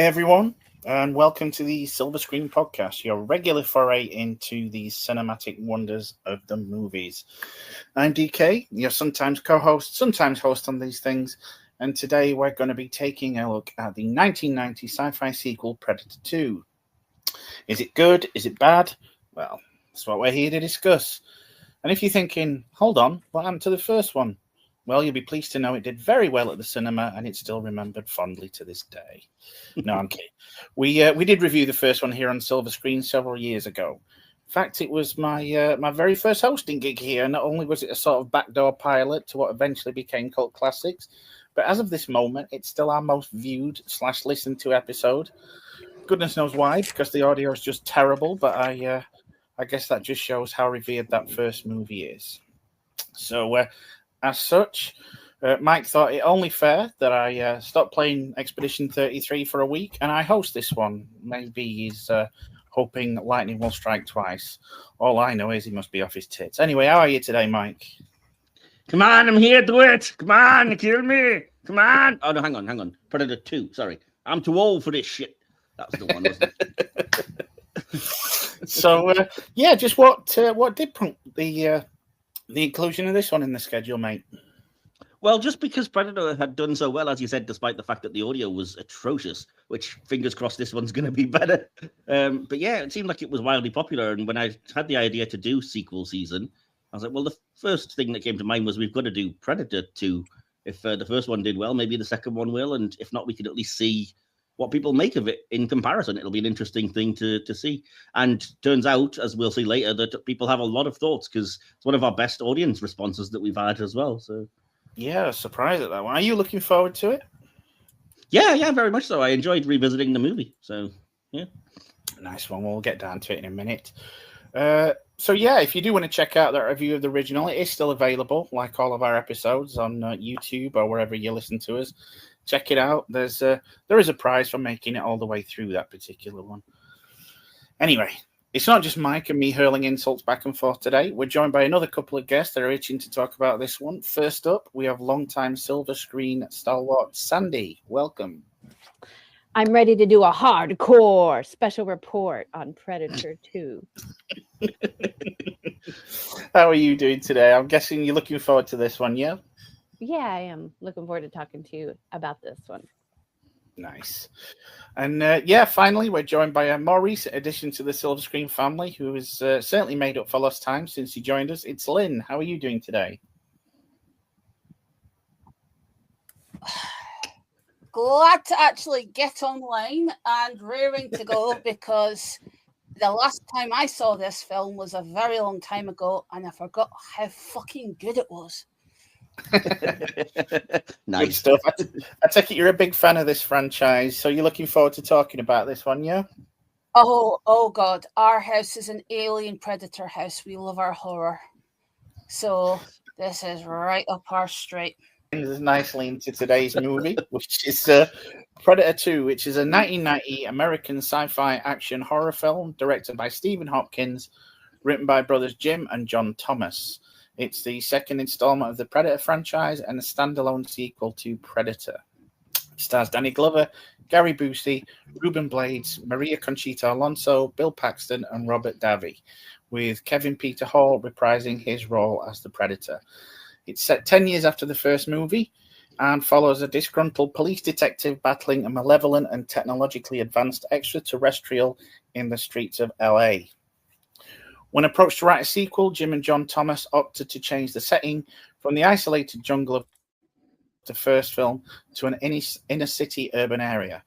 everyone, and welcome to the Silver Screen Podcast, your regular foray into the cinematic wonders of the movies. I'm DK, your sometimes co-host, sometimes host on these things, and today we're going to be taking a look at the 1990 sci-fi sequel, Predator 2. Is it good? Is it bad? Well, that's what we're here to discuss. And if you're thinking, hold on, what happened to the first one? Well, you'll be pleased to know it did very well at the cinema, and it's still remembered fondly to this day. No, I'm kidding. We did review the first one here on Silver Screen several years ago. In fact, it was my my very first hosting gig here. Not only was it a sort of backdoor pilot to what eventually became Cult Classics, but as of this moment, it's still our most viewed / listened to episode. Goodness knows why, because the audio is just terrible. But I guess that just shows how revered that first movie is. So. As such, Mike thought it only fair that I stop playing Expedition 33 for a week, and I host this one. Maybe he's hoping lightning will strike twice. All I know is he must be off his tits. Anyway, how are you today, Mike? Come on, I'm here to it. Come on, kill me. Come on. Oh, no, hang on. Predator 2, sorry. I'm too old for this shit. That was the one, wasn't it? So, just what did prompt the inclusion of this one in the schedule, mate? Well, just because Predator had done so well, as you said, despite the fact that the audio was atrocious, which, fingers crossed, this one's going to be better. But yeah, it seemed like it was wildly popular. And when I had the idea to do sequel season, I was like, well, the first thing that came to mind was we've got to do Predator 2. If the first one did well, maybe the second one will. And if not, we could at least see what people make of it in comparison. It'll be an interesting thing to see. And turns out, as we'll see later, that people have a lot of thoughts because it's one of our best audience responses that we've had as well. So, yeah, surprised at that one. Are you looking forward to it? Yeah, very much so. I enjoyed revisiting the movie. So, yeah. Nice one. We'll get down to it in a minute. So, yeah, if you do want to check out that review of the original, it is still available, like all of our episodes, on YouTube or wherever you listen to us. Check it out. There is a prize for making it all the way through that particular one. Anyway, it's not just Mike and me hurling insults back and forth today. We're joined by another couple of guests that are itching to talk about this one. First up, we have longtime Silver Screen stalwart Sandy. Welcome. I'm ready to do a hardcore special report on Predator 2. How are you doing today? I'm guessing you're looking forward to this one, yeah? Yeah, I am looking forward to talking to you about this one. Nice. And finally, we're joined by a more recent addition to the Silver Screen family who has certainly made up for lost time since he joined us. It's Lynn. How are you doing today? Glad to actually get online and raring to go because the last time I saw this film was a very long time ago and I forgot how fucking good it was. Nice. Good stuff. I take it you're a big fan of this franchise, so you're looking forward to talking about this one, yeah? Oh God, our house is an alien predator house. We love our horror, so this is right up our street. Nicely into today's movie, which is Predator 2, which is a 1990 American sci-fi action horror film directed by Stephen Hopkins, written by brothers Jim and John Thomas. It's the second installment of the Predator franchise and a standalone sequel to Predator. It stars Danny Glover, Gary Busey, Ruben Blades, Maria Conchita Alonso, Bill Paxton, and Robert Davi, with Kevin Peter Hall reprising his role as the Predator. It's set 10 years after the first movie and follows a disgruntled police detective battling a malevolent and technologically advanced extraterrestrial in the streets of LA. When approached to write a sequel, Jim and John Thomas opted to change the setting from the isolated jungle of the first film to an inner city urban area.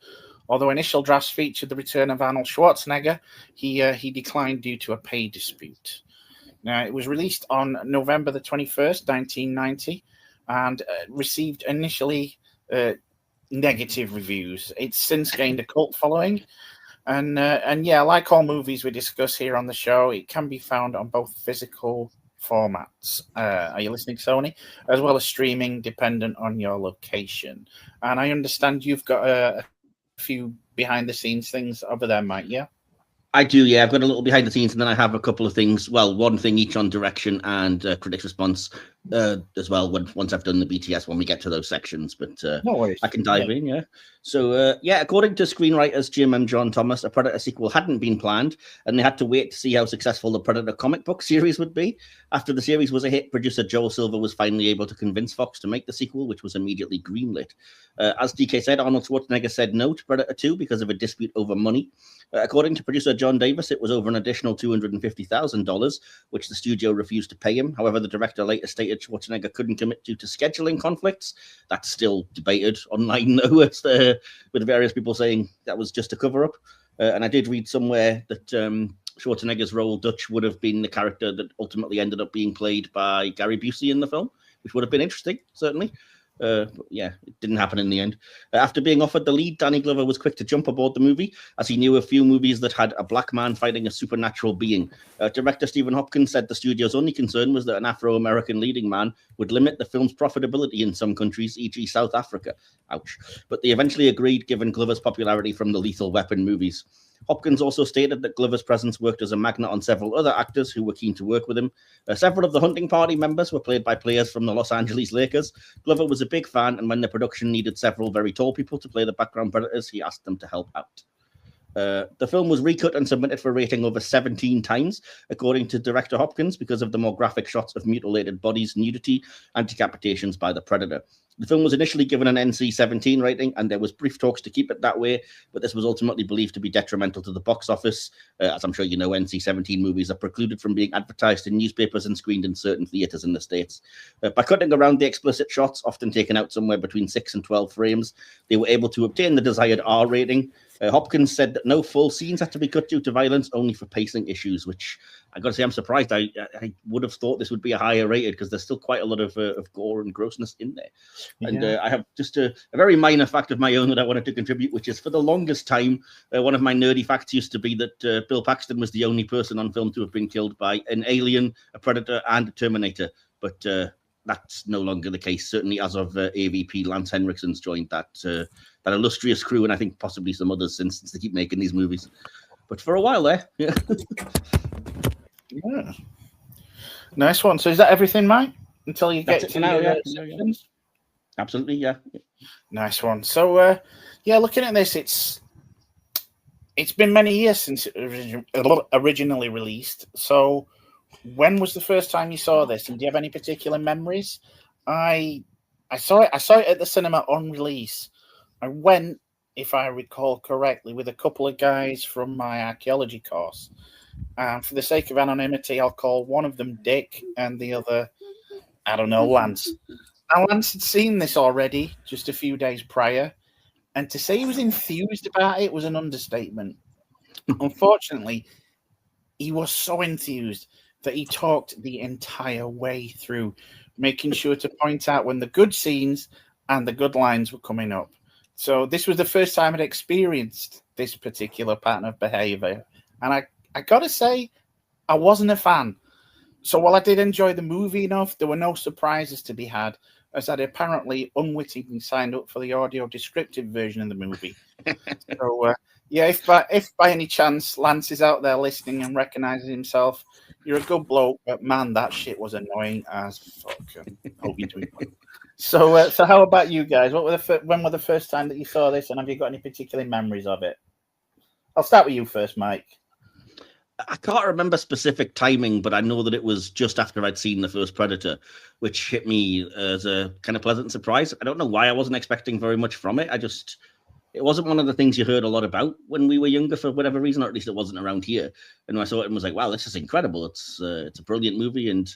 Although initial drafts featured the return of Arnold Schwarzenegger, he declined due to a pay dispute. Now, it was released on November the 21st, 1990, and received initially negative reviews. It's since gained a cult following. And like all movies we discuss here on the show, it can be found on both physical formats. Are you listening, Sony? As well as streaming, dependent on your location. And I understand you've got a few behind-the-scenes things over there, Mike, yeah? I do, yeah. I've got a little behind the scenes, and then I have a couple of things. Well, one thing each on direction and critics' response. as well once I've done the BTS when we get to those sections. But No worries. I can dive in, yeah. So, according to screenwriters Jim and John Thomas, a Predator sequel hadn't been planned, and they had to wait to see how successful the Predator comic book series would be. After the series was a hit, producer Joel Silver was finally able to convince Fox to make the sequel, which was immediately greenlit. As DK said, Arnold Schwarzenegger said no to Predator 2 because of a dispute over money. According to producer John Davis, it was over an additional $250,000, which the studio refused to pay him. However, the director later stated Schwarzenegger couldn't commit due to scheduling conflicts. That's still debated online, though, with various people saying that was just a cover-up. And I did read somewhere that Schwarzenegger's role, Dutch, would have been the character that ultimately ended up being played by Gary Busey in the film, which would have been interesting, certainly. But yeah, it didn't happen in the end. After being offered the lead, Danny Glover was quick to jump aboard the movie, as he knew a few movies that had a black man fighting a supernatural being. Director Stephen Hopkins said the studio's only concern was that an Afro-American leading man would limit the film's profitability in some countries, e.g. South Africa. Ouch. But they eventually agreed, given Glover's popularity from the Lethal Weapon movies. Hopkins also stated that Glover's presence worked as a magnet on several other actors who were keen to work with him. Several of the hunting party members were played by players from the Los Angeles Lakers. Glover was a big fan, and when the production needed several very tall people to play the background predators, he asked them to help out. The film was recut and submitted for rating over 17 times, according to director Hopkins, because of the more graphic shots of mutilated bodies, nudity, and decapitations by the predator. The film was initially given an NC-17 rating, and there was brief talks to keep it that way, but this was ultimately believed to be detrimental to the box office. As I'm sure you know, NC-17 movies are precluded from being advertised in newspapers and screened in certain theaters in the States. By cutting around the explicit shots, often taken out somewhere between 6 and 12 frames, they were able to obtain the desired R rating. Hopkins said that no full scenes had to be cut due to violence, only for pacing issues, which I got to say, I'm surprised. I would have thought this would be a higher rated because there's still quite a lot of gore and grossness in there. Yeah. And I have just a very minor fact of my own that I wanted to contribute, which is for the longest time, one of my nerdy facts used to be that Bill Paxton was the only person on film to have been killed by an alien, a predator, and a Terminator. But that's no longer the case, certainly as of AVP Lance Henriksen's joined that illustrious crew, and I think possibly some others since they keep making these movies. But for a while there, yeah. Yeah. Nice one. So is that everything, Mike? Until you get to now, your sections? Absolutely, yeah. Nice one. So, looking at this, it's been many years since it was originally released. So, when was the first time you saw this? And do you have any particular memories? I saw it at the cinema on release. I went, if I recall correctly, with a couple of guys from my archaeology course. For the sake of anonymity, I'll call one of them Dick and the other, I don't know, Lance. Now, Lance had seen this already just a few days prior, and to say he was enthused about it was an understatement. Unfortunately, he was so enthused that he talked the entire way through, making sure to point out when the good scenes and the good lines were coming up. So this was the first time I'd experienced this particular pattern of behavior. And I got to say, I wasn't a fan. So while I did enjoy the movie enough, there were no surprises to be had, as I'd apparently unwittingly signed up for the audio descriptive version of the movie. So, if by any chance Lance is out there listening and recognizes himself, you're a good bloke, but man, that shit was annoying as fuck. Hope you're doing well. So how about you guys? When were the first time that you saw this, and have you got any particular memories of it? I'll start with you first, Mike. I can't remember specific timing, but I know that it was just after I'd seen the first Predator, which hit me as a kind of pleasant surprise. I don't know why I wasn't expecting very much from it. It wasn't one of the things you heard a lot about when we were younger for whatever reason, or at least it wasn't around here. And when I saw it and was like, wow, this is incredible. It's a brilliant movie. And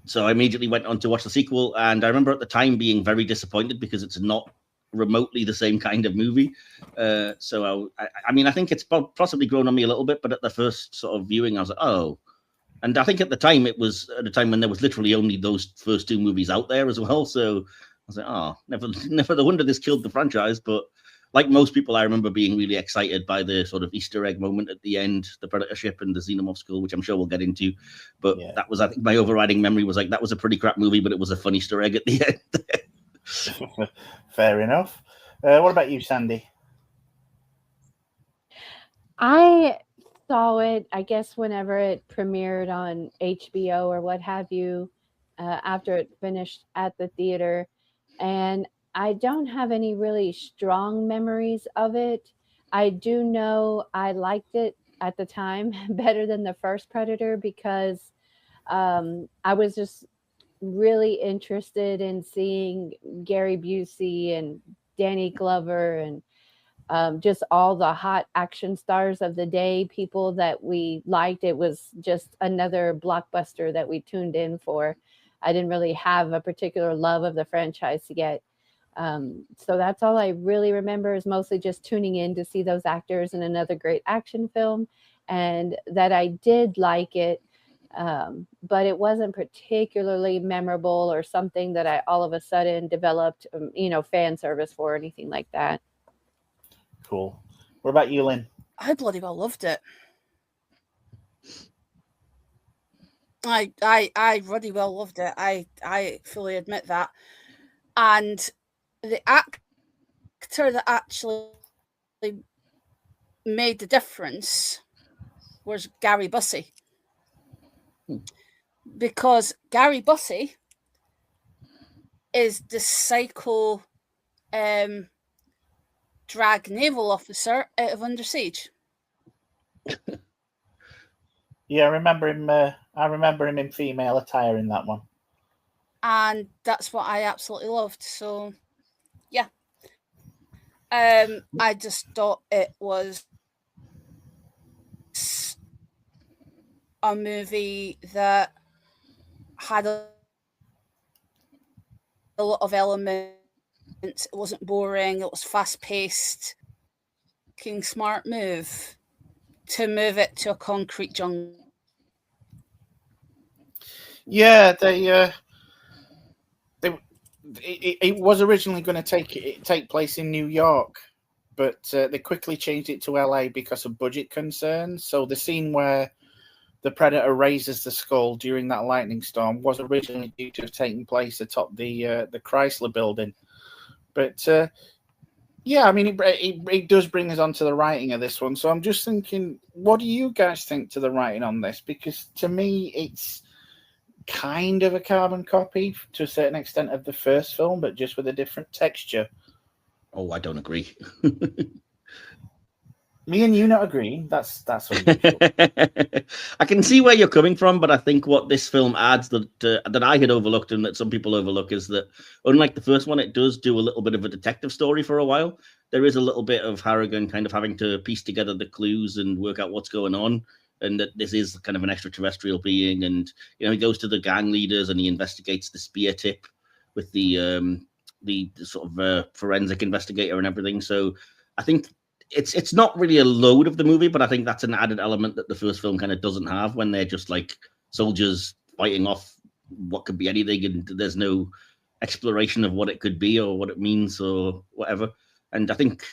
so I immediately went on to watch the sequel. And I remember at the time being very disappointed because it's not remotely the same kind of movie. So I think it's possibly grown on me a little bit, but at the first sort of viewing, I was like, oh. And I think at the time, it was at a time when there was literally only those first two movies out there as well. So I was like, oh, never the wonder this killed the franchise. But like most people, I remember being really excited by the sort of Easter egg moment at the end, the Predator ship and the Xenomorph skull, which I'm sure we'll get into. But that was, I think, my overriding memory was like, that was a pretty crap movie, but it was a fun Easter egg at the end. Fair enough. What about you, Sandy? I saw it, I guess, whenever it premiered on HBO or what have you. after it finished at the theater, and I don't have any really strong memories of it. I do know I liked it at the time better than the first Predator because I was just really interested in seeing Gary Busey and Danny Glover and just all the hot action stars of the day, people that we liked. It was just another blockbuster that we tuned in for. I didn't really have a particular love of the franchise yet. So that's all I really remember is mostly just tuning in to see those actors in another great action film, and that I did like it. But it wasn't particularly memorable or something that I all of a sudden developed, fan service for or anything like that. Cool. What about you, Lynn? I bloody well loved it. I really well loved it. I fully admit that. And the actor that actually made the difference was Gary Busey. Because Gary Busey is the psycho drag naval officer out of Under Siege. Yeah, I remember him. I remember him in female attire in that one, and that's what I absolutely loved. So, yeah, I just thought it was a movie that had a lot of elements. It wasn't boring. It was fast paced. King smart move to move it to a concrete jungle. Yeah, it was originally going to take place in New York, but they quickly changed it to LA because of budget concerns. So the scene where the Predator raises the skull during that lightning storm was originally due to have taken place atop the Chrysler building. But yeah, I mean, it does bring us on to the writing of this one. So I'm just thinking, what do you guys think to the writing on this? Because to me, it's kind of a carbon copy to a certain extent of the first film, but just with a different texture. Oh, I don't agree. Me and you not agreeing. That's unusual. I can see where you're coming from, but I think what this film adds that I had overlooked and that some people overlook is that, unlike the first one, it does do a little bit of a detective story for a while. There is a little bit of Harrigan kind of having to piece together the clues and work out what's going on, and that this is kind of an extraterrestrial being. And he goes to the gang leaders and he investigates the spear tip with the sort of forensic investigator and everything. So I think it's not really a load of the movie, but I think that's an added element that the first film kind of doesn't have, when they're just like soldiers fighting off what could be anything, and there's no exploration of what it could be or what it means or whatever. And I think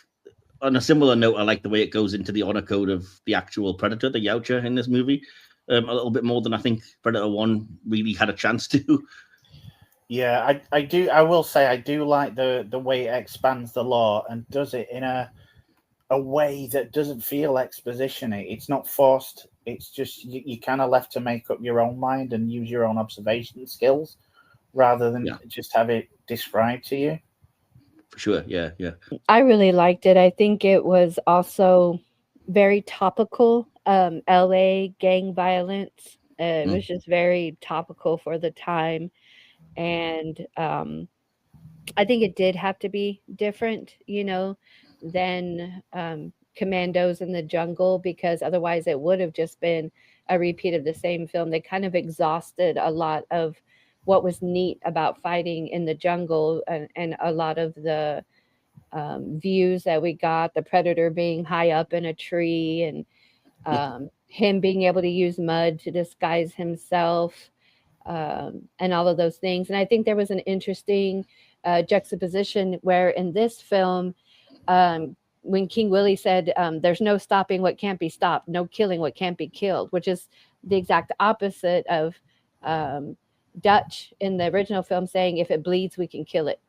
on a similar note, I like the way it goes into the honor code of the actual Predator, the Yautja, in this movie, a little bit more than I think Predator 1 really had a chance to. Yeah, I do. I will say I do like the way it expands the lore and does it in a way that doesn't feel exposition-y. It's not forced. It's just you kind of left to make up your own mind and use your own observation skills rather than just have it described to you. For sure, yeah. I really liked it. I think it was also very topical. LA gang violence. It was just very topical for the time. And I think it did have to be different, than Commandos in the Jungle, because otherwise it would have just been a repeat of the same film. They kind of exhausted a lot of what was neat about fighting in the jungle, and a lot of the views that we got, the Predator being high up in a tree, and him being able to use mud to disguise himself, and all of those things. And I think there was an interesting juxtaposition where in this film, when King Willie said, there's no stopping what can't be stopped, no killing what can't be killed, which is the exact opposite of Dutch in the original film saying, if it bleeds, we can kill it.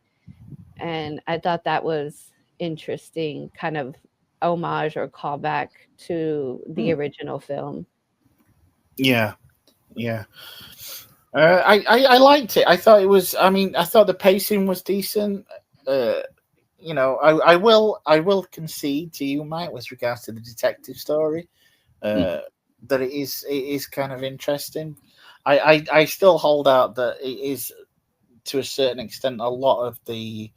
And I thought that was interesting, kind of homage or callback to the original film. Yeah. I liked it. I thought it was. I mean, I thought the pacing was decent. You know, I will concede to you, Mike, with regards to the detective story, that it is kind of interesting. I still hold out that it is, to a certain extent, a lot of the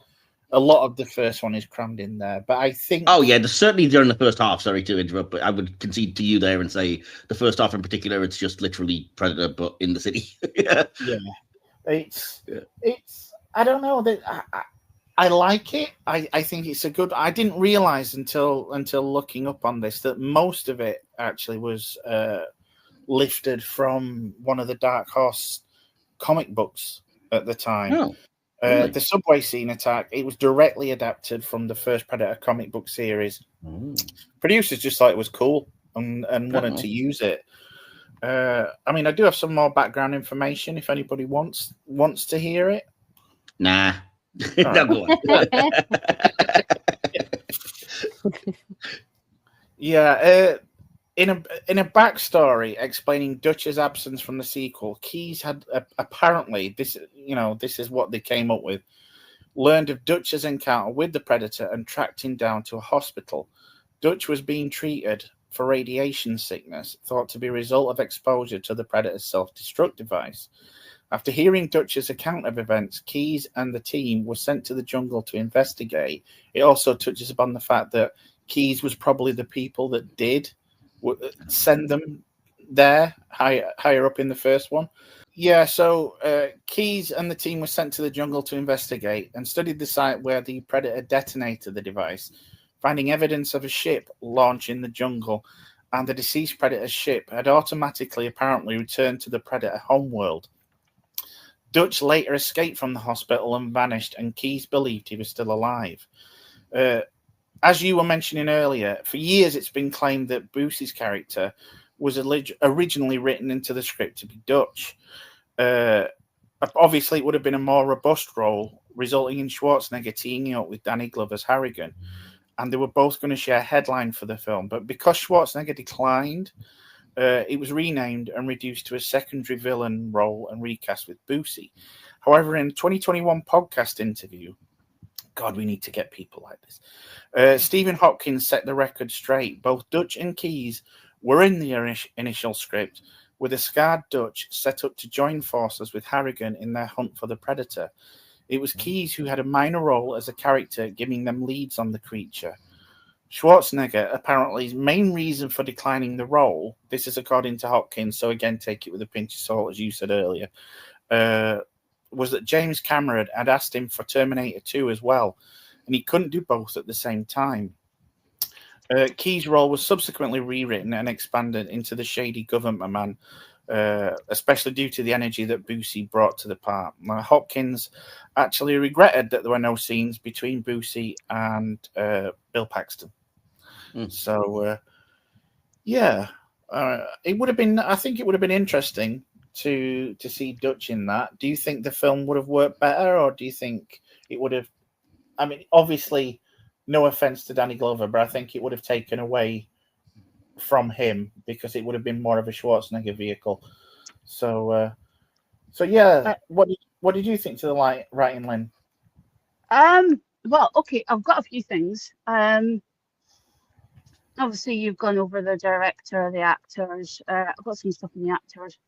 first one is crammed in there. But I think, oh yeah, certainly during the first half. Sorry to interrupt, but I would concede to you there and say the first half in particular, it's just literally Predator, but in the city. yeah, it's I don't know that. I like it. I think it's a good. I didn't realize until looking up on this that most of it actually was lifted from one of the Dark Horse comic books at the time. Oh, really? The subway scene attack, it was directly adapted from the first Predator comic book series. Producers just thought it was cool and wanted to use it. I mean, I do have some more background information if anybody wants to hear it. Nah. No, go on. Yeah, in a backstory explaining Dutch's absence from the sequel, Keyes had apparently, this is what they came up with, learned of Dutch's encounter with the Predator and tracked him down to a hospital. Dutch was being treated for radiation sickness, thought to be a result of exposure to the Predator's self-destruct device. After hearing Dutch's account of events, Keyes and the team were sent to the jungle to investigate. It also touches upon the fact that Keyes was probably the people that did send them there higher up in the first one. Yeah, so Keyes and the team were sent to the jungle to investigate and studied the site where the Predator detonated the device, finding evidence of a ship launched in the jungle, and the deceased Predator's ship had automatically apparently returned to the Predator homeworld. Dutch later escaped from the hospital and vanished, and Keyes believed he was still alive. As you were mentioning earlier, for years it's been claimed that Busey's character was originally written into the script to be Dutch. Obviously, it would have been a more robust role, resulting in Schwarzenegger teaming up with Danny Glover's Harrigan, and they were both going to share a headline for the film. But because Schwarzenegger declined, it was renamed and reduced to a secondary villain role and recast with Busey. However, in a 2021 podcast interview, God, we need to get people like this, Stephen Hopkins set the record straight. Both Dutch and Keyes were in the initial script, with a scarred Dutch set up to join forces with Harrigan in their hunt for the Predator. It was Keyes who had a minor role as a character, giving them leads on the creature. Schwarzenegger, apparently, his main reason for declining the role, this is according to Hopkins, so again, take it with a pinch of salt, as you said earlier, was that James Cameron had asked him for Terminator 2 as well, and he couldn't do both at the same time. Keyes' role was subsequently rewritten and expanded into the shady government man, especially due to the energy that Busey brought to the part. Hopkins actually regretted that there were no scenes between Busey and Bill Paxton. So, it would have been. I think it would have been interesting to see Dutch in that. Do you think the film would have worked better, or do you think it would have? I mean, obviously, no offense to Danny Glover, but I think it would have taken away from him because it would have been more of a Schwarzenegger vehicle. So yeah. What did you think to the writing, Lynn? Well, okay, I've got a few things. Obviously, you've gone over the director, the actors. I've got some stuff on the actors.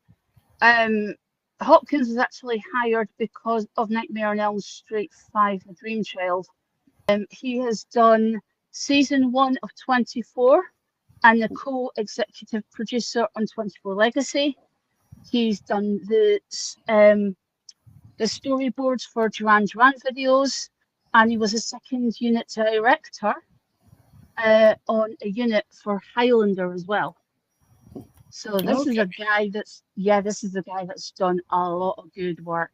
Hopkins was actually hired because of Nightmare on Elm Street 5: The Dream Child. He has done season 1 of 24 and the co-executive producer on 24 Legacy. He's done the storyboards for Duran Duran videos, and he was a second unit director on a unit for Highlander as well. So this is a guy that's done a lot of good work.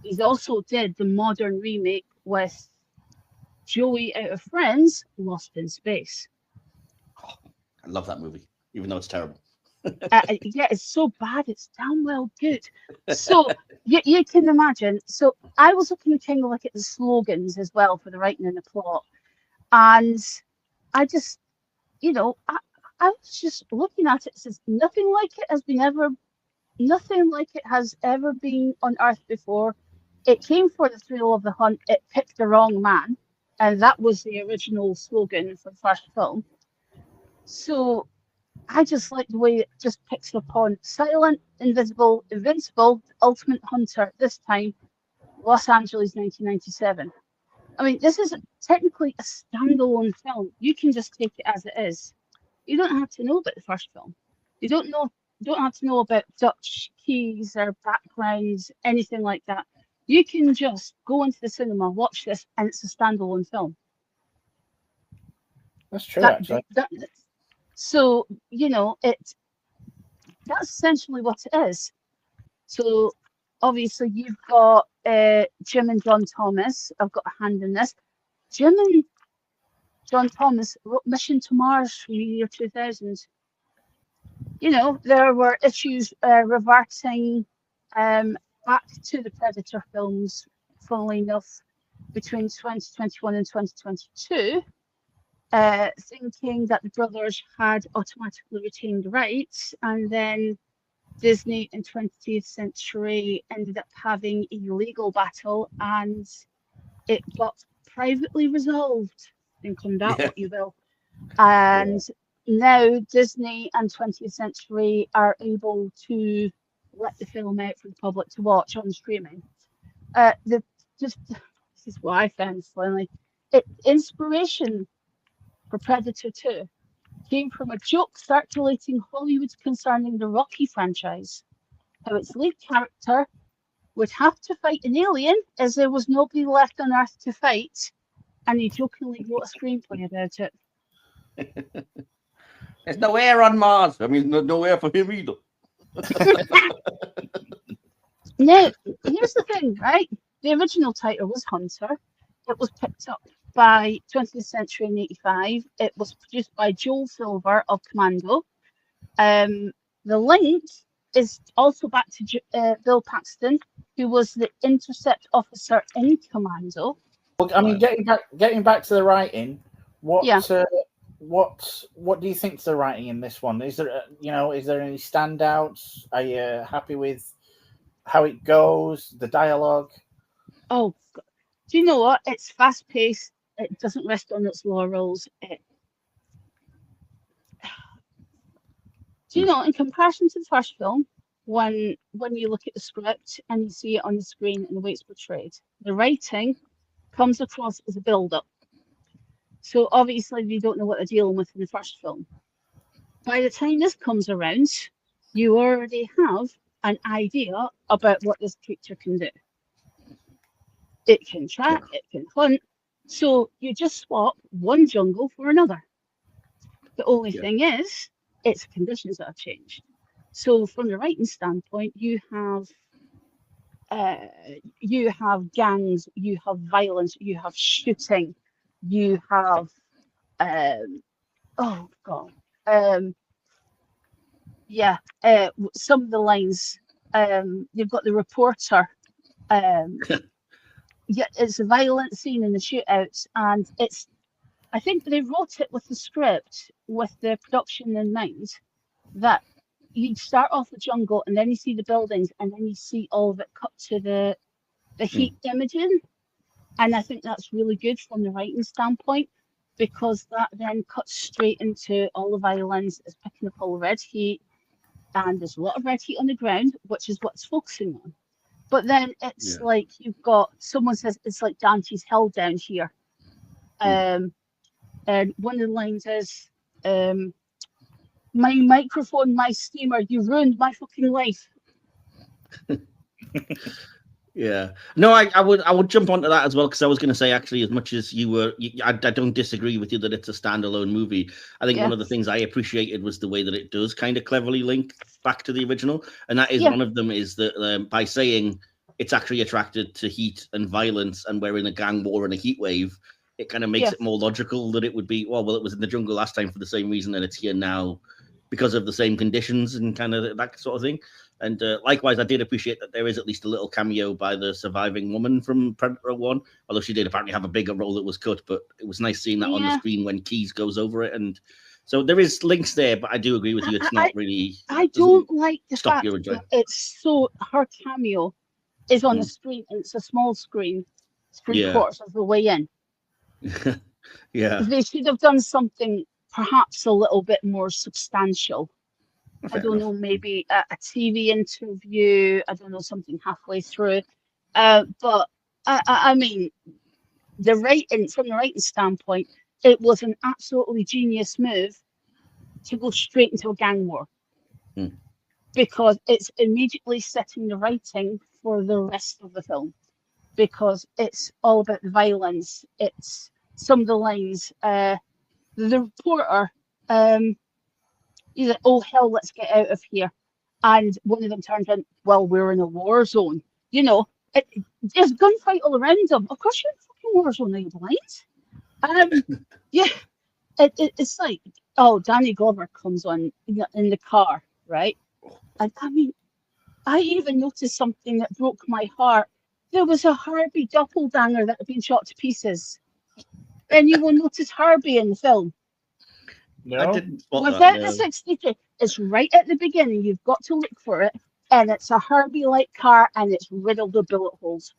He's also did the modern remake with Joey out of Friends, Lost in Space. Oh, I love that movie, even though it's terrible. Yeah, it's so bad, it's damn well good. So you can imagine. So I was looking kind of like at the slogans as well for the writing and the plot, and I just, I was just looking at it. It says nothing like it has been ever nothing like it has ever been on Earth before. It came for the thrill of the hunt. It picked the wrong man, and that was the original slogan for the first film. So I just like the way it just picks up on silent, invisible, invincible, ultimate hunter. This time, Los Angeles, 1997. I mean, this is technically a standalone film. You can just take it as it is. You don't have to know about the first film. You don't have to know about Dutch keys or backgrounds, anything like that. You can just go into the cinema, watch this, and it's a standalone film. That's true, actually. So, that's essentially what it is. So, obviously, you've got Jim and John Thomas. I've got a hand in this. Jim and John Thomas wrote Mission to Mars from the year 2000. There were issues reverting back to the Predator films, funnily enough, between 2021 and 2022, thinking that the brothers had automatically retained rights, and then Disney in 20th Century ended up having a legal battle, and it got privately resolved. Think on that what you will. And now Disney and 20th Century are able to let the film out for the public to watch on streaming. This is what I found funny. Inspiration for Predator 2 came from a joke circulating Hollywood concerning the Rocky franchise, how its lead character would have to fight an alien as there was nobody left on Earth to fight, and he jokingly wrote a screenplay about it. There's no air on Mars. I mean, no air for him either. Now, here's the thing, right? The original title was Hunter. It was picked up by 20th Century in 85. It was produced by Joel Silver of Commando. The link is also back to Bill Paxton, who was the intercept officer in Commando. Well, I mean, getting back to the writing, what do you think to the writing in this one? Is there any standouts? Are you happy with how it goes, the dialogue? Oh, do you know what? It's fast paced. It doesn't rest on its laurels. In comparison to the first film, when you look at the script and you see it on the screen and the way it's portrayed, the writing comes across as a build-up. So obviously they don't know what they're dealing with in the first film. By the time this comes around, you already have an idea about what this creature can do. It can track, it can hunt. So you just swap one jungle for another. The only thing is, it's conditions that have changed. So from the writing standpoint, you have gangs, you have violence, you have shooting, you have some of the lines, you've got the reporter, it's a violent scene in the shootouts, and I think they wrote it with the script, with the production in mind, that you'd start off the jungle and then you see the buildings and then you see all of it cut to the heat imaging. And I think that's really good from the writing standpoint, because that then cuts straight into all the violence. It's picking up all the red heat, and there's a lot of red heat on the ground, which is what it's focusing on. But then it's like you've got, someone says it's like Dante's hell down here. And one of the lines is, my microphone, my steamer, you ruined my fucking life. Yeah, no, I would jump onto that as well, because I was going to say, actually, as much as I don't disagree with you that it's a standalone movie. I think one of the things I appreciated was the way that it does kind of cleverly link back to the original, and that is one of them is that by saying it's actually attracted to heat and violence, and we're in a gang war and a heat wave, it kind of makes it more logical that it would be, well, it was in the jungle last time for the same reason, and it's here now because of the same conditions and kind of that sort of thing. And likewise, I did appreciate that there is at least a little cameo by the surviving woman from Predator 1, although she did apparently have a bigger role that was cut, but it was nice seeing that on the screen when Keys goes over it. And So there is links there, but I do agree with you. It's not really. I don't like the fact your that enjoyment. it's so her cameo is on a screen, and it's a small screen, 3/4 of the way in. Yeah. They should have done something perhaps a little bit more substantial. I don't know, maybe a TV interview. I don't know, something halfway through. But I mean, from the writing standpoint, it was an absolutely genius move to go straight into a gang war, because it's immediately setting the writing for the rest of the film, because it's all about the violence. It's some of the lines. The reporter, he's like, "Oh hell, let's get out of here," and one of them turns in, "Well, we're in a war zone." You know, there's gunfight all around them. Of course, you're in a fucking war zone, are you blind? Yeah, it's like, oh, Danny Glover comes on in the car, right? And I mean, I even noticed something that broke my heart. There was a Herbie doppelganger that had been shot to pieces. Anyone notice Herbie in the film? No. I didn't spot Without that, the 63, it's right at the beginning. You've got to look for it, and it's a Herbie-like car, and it's riddled with bullet holes.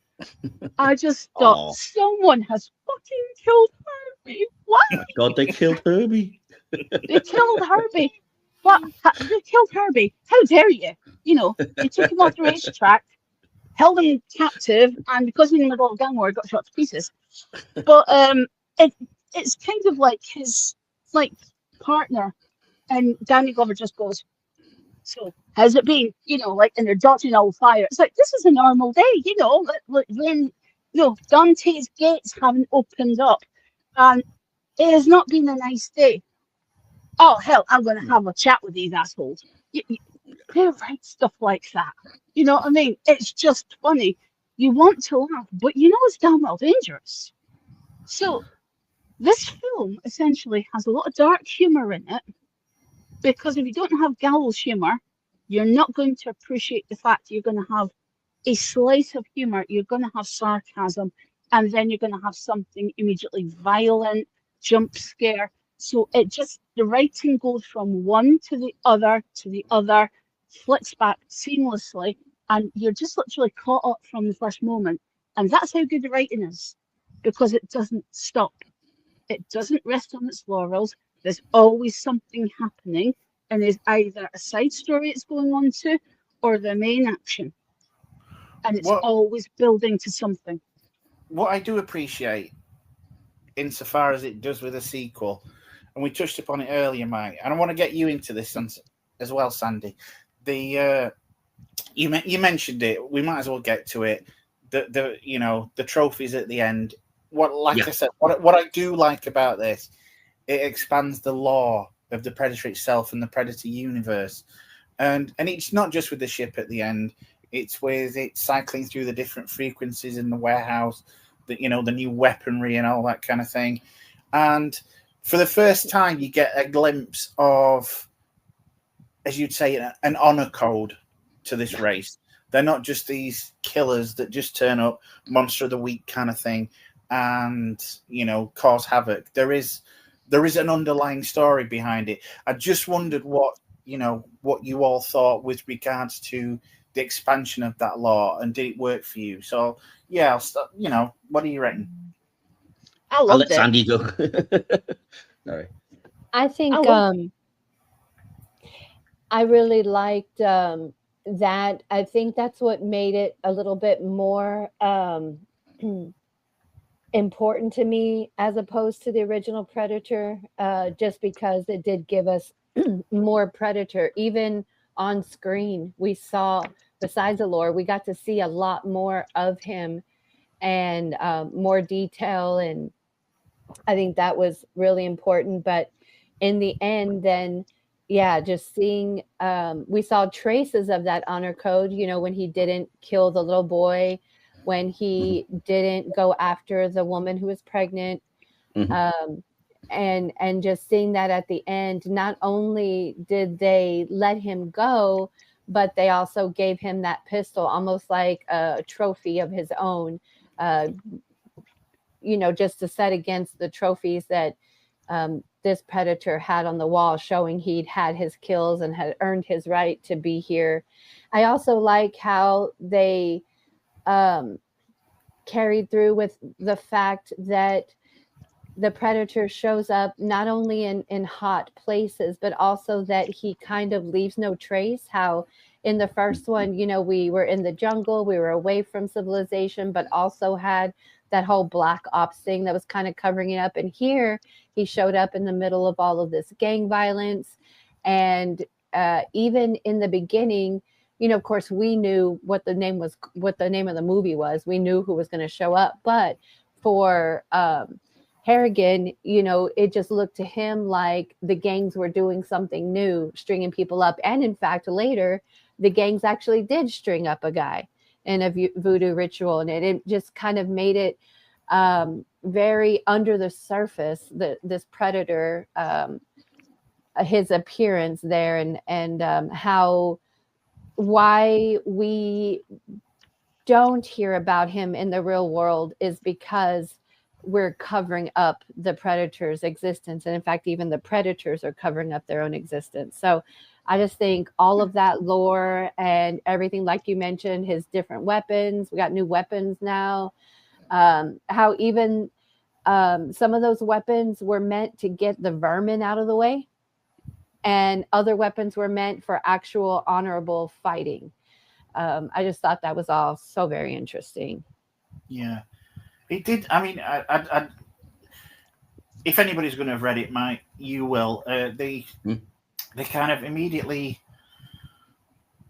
I just thought, someone has fucking killed Herbie. What? Oh my God, they killed Herbie. They killed Herbie. What? They killed Herbie. How dare you? You know, they took him off the racetrack, held him captive, and because he was in the middle of a gang war, he got shot to pieces. But it's kind of like his partner, and Danny Glover just goes, "So how's it been?" You know, like, and they're dodging all fire. It's like, this is a normal day, you know. When Dante's gates haven't opened up, and it has not been a nice day. Oh hell, I'm going to have a chat with these assholes. They write stuff like that. You know what I mean? It's just funny. You want to laugh, but you know it's damn well dangerous. So this film essentially has a lot of dark humor in it, because if you don't have gallows humor, you're not going to appreciate the fact that you're going to have a slice of humor. You're going to have sarcasm, and then you're going to have something immediately violent, jump scare. So the writing goes from one to the other, flicks back seamlessly, and you're just literally caught up from the first moment. And that's how good the writing is, because it doesn't stop. It doesn't rest on its laurels. There's always something happening, and there's either a side story it's going on to, or the main action. And it's always building to something. What I do appreciate, insofar as it does with a sequel, and we touched upon it earlier, Mike, and I want to get you into this as well, Sandy. You mentioned it. We might as well get to it. The trophies at the end. I said, what I do like about this, it expands the lore of the Predator itself and the Predator universe, and it's not just with the ship at the end. It's with it cycling through the different frequencies in the warehouse, the new weaponry and all that kind of thing. And for the first time, you get a glimpse of, as you'd say, an honor code to this race. They're not just these killers that just turn up, monster of the week kind of thing, and cause havoc. There is an underlying story behind it. I just wondered what you all thought with regards to the expansion of that lore, and did it work for you? So yeah, I'll start. What do you reckon? I'll let Sandy go. Sorry. I think I really liked that. I think that's what made it a little bit more important to me as opposed to the original Predator, just because it did give us more Predator. Even on screen, we saw, besides the lore, we got to see a lot more of him and more detail, and I think that was really important. But in the end, then, just seeing, we saw traces of that honor code, when he didn't kill the little boy, when he didn't go after the woman who was pregnant, and just seeing that at the end, not only did they let him go, but they also gave him that pistol, almost like a trophy of his own, just to set against the trophies that this predator had on the wall, showing he'd had his kills and had earned his right to be here. I also like how they carried through with the fact that the predator shows up not only in hot places, but also that he kind of leaves no trace. How in the first one, you know, we were in the jungle, we were away from civilization, but also had that whole black ops thing that was kind of covering it up. And here he showed up in the middle of all of this gang violence. And even in the beginning, you know, of course, we knew what the name of the movie was. We knew who was going to show up. But for Harrigan, you know, it just looked to him like the gangs were doing something new, stringing people up. And in fact, later, the gangs actually did string up a guy in a voodoo ritual. And it just kind of made it very under the surface, this predator, his appearance there, and why we don't hear about him in the real world is because we're covering up the predator's existence. And in fact, even the predators are covering up their own existence. So I just think all of that lore and everything, like you mentioned, his different weapons, we got new weapons now, how even some of those weapons were meant to get the vermin out of the way, and other weapons were meant for actual honorable fighting. I just thought that was all so very interesting. Yeah. It did. I mean, I if anybody's going to have read it, Mike, you will. They kind of immediately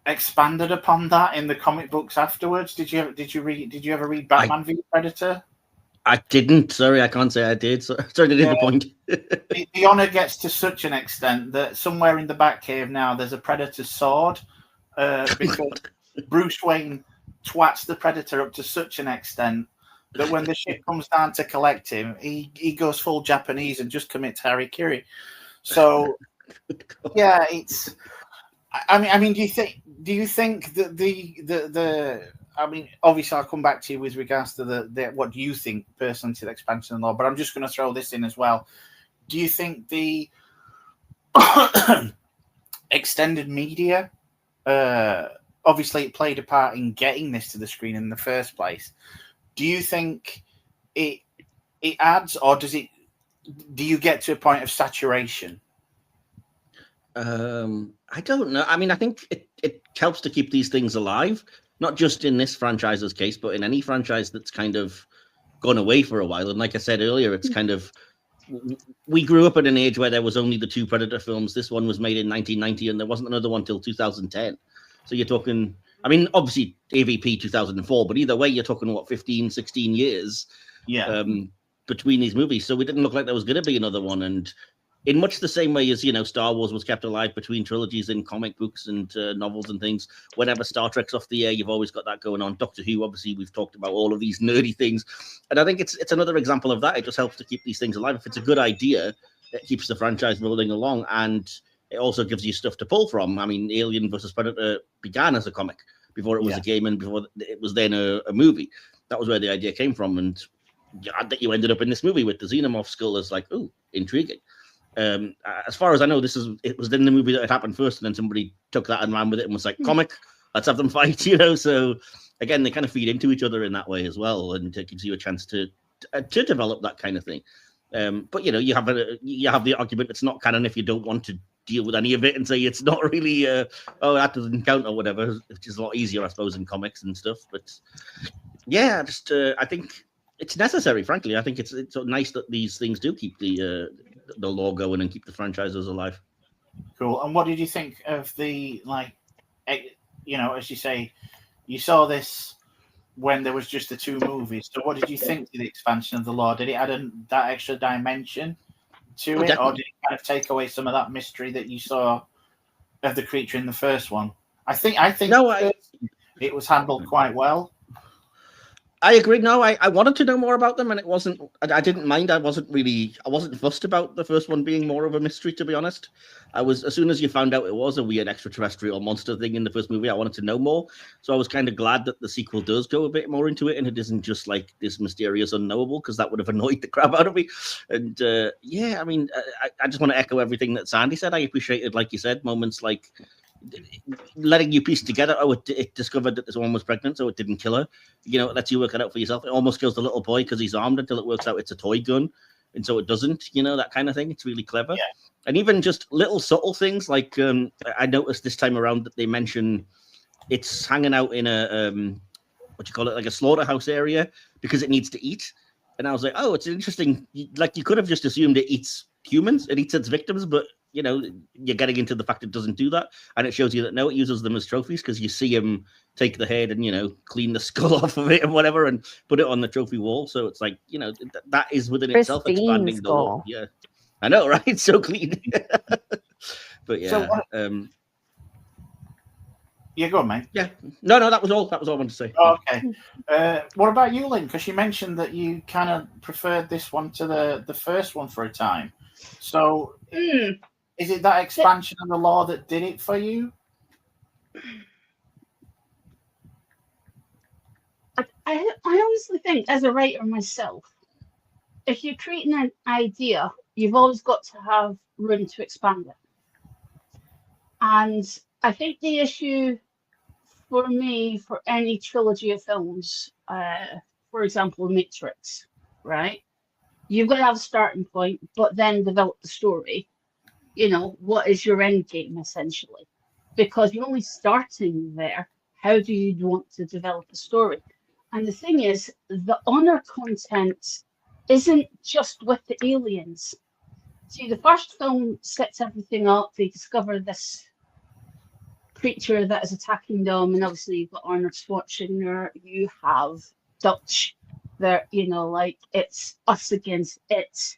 expanded upon that in the comic books afterwards. Did you ever read Batman v Predator? I didn't. Sorry, I can't say I did. Sorry to disappoint. The honor gets to such an extent that somewhere in the Batcave now there's a Predator sword because Bruce Wayne twats the Predator up to such an extent that when the ship comes down to collect him, he goes full Japanese and just commits harikiri. So, yeah, it's. I mean, do you think that the I mean, obviously, I'll come back to you with regards to the what do you think personally to the expansion law, but I'm just going to throw this in as well. Do you think the extended media, obviously, it played a part in getting this to the screen in the first place? Do you think it adds, or does it? Do you get to a point of saturation? I don't know. I mean, I think it helps to keep these things alive, not just in this franchise's case, but in any franchise that's kind of gone away for a while. And like I said earlier, it's kind of, we grew up at an age where there was only the two Predator films. This one was made in 1990, and there wasn't another one till 2010. So you're talking, I mean, obviously AVP 2004, but either way, you're talking, what, 15, 16 years between these movies. So it didn't look like there was going to be another one. And in much the same way as, you know, Star Wars was kept alive between trilogies in comic books and novels and things, whenever Star Trek's off the air, you've always got that going on. Doctor Who, obviously, we've talked about all of these nerdy things. And I think it's another example of that. It just helps to keep these things alive. If it's a good idea, it keeps the franchise rolling along, and it also gives you stuff to pull from. I mean, Alien versus Predator began as a comic before it was a game and before it was then a movie. That was where the idea came from. And that you ended up in this movie with the Xenomorph skull is like, ooh, intriguing. As far as I know, it was in the movie that it happened first, and then somebody took that and ran with it and was like, comic, let's have them fight, you know. So again, they kind of feed into each other in that way as well, and it gives you a chance to develop that kind of thing. But you know, you have the argument it's not canon if you don't want to deal with any of it and say it's not really oh, that doesn't count or whatever, which is a lot easier, I suppose, in comics and stuff. But yeah, just I think it's necessary, frankly. I think it's so nice that these things do keep the lore going and keep the franchises alive. Cool. And what did you think of the, like, you know, as you say, you saw this when there was just the two movies. So what did you think to the expansion of the lore? Did it add that extra dimension to it, definitely. or did it kind of take away some of that mystery that you saw of the creature in the first one? I think it was handled quite well. I agree. No, I wanted to know more about them, and it wasn't. I didn't mind. I wasn't fussed about the first one being more of a mystery, to be honest. I was, as soon as you found out it was a weird extraterrestrial monster thing in the first movie, I wanted to know more. So I was kind of glad that the sequel does go a bit more into it, and it isn't just like this mysterious unknowable, because that would have annoyed the crap out of me. And yeah, I mean, I just want to echo everything that Sandy said. I appreciated, like you said, moments like letting you piece together. Oh, it discovered that this woman was pregnant, so it didn't kill her. You know, it lets you work it out for yourself. It almost kills the little boy because he's armed, until it works out it's a toy gun, and so it doesn't. You know, that kind of thing. It's really clever. Yeah. And even just little subtle things like I noticed this time around that they mention it's hanging out in a what do you call it, like a slaughterhouse area, because it needs to eat. And I was like, oh, it's interesting. Like, you could have just assumed it eats humans, it eats its victims, but you know, you're getting into the fact it doesn't do that, and it shows you that no, it uses them as trophies, because you see him take the head and, you know, clean the skull off of it and whatever, and put it on the trophy wall. So it's like, you know, that is within itself expanding the lore. Yeah, I know, right? It's so clean. But yeah, so yeah, go on, mate. Yeah, no, that was all. That was all I wanted to say. Oh, okay. What about you, Lynn? Because you mentioned that you kind of preferred this one to the first one for a time. So. Is it that expansion of the law that did it for you? I honestly think, as a writer myself, if you're creating an idea, you've always got to have room to expand it. And I think the issue for me, for any trilogy of films, for example, Matrix, right? You've got to have a starting point, but then develop the story. You know, what is your end game, essentially? Because you're only starting there. How do you want to develop a story? And the thing is, the honor content isn't just with the aliens. See, the first film sets everything up. They discover this creature that is attacking them, and obviously you've got Arnold Schwarzenegger, you have Dutch. There, you know, like, it's us against it.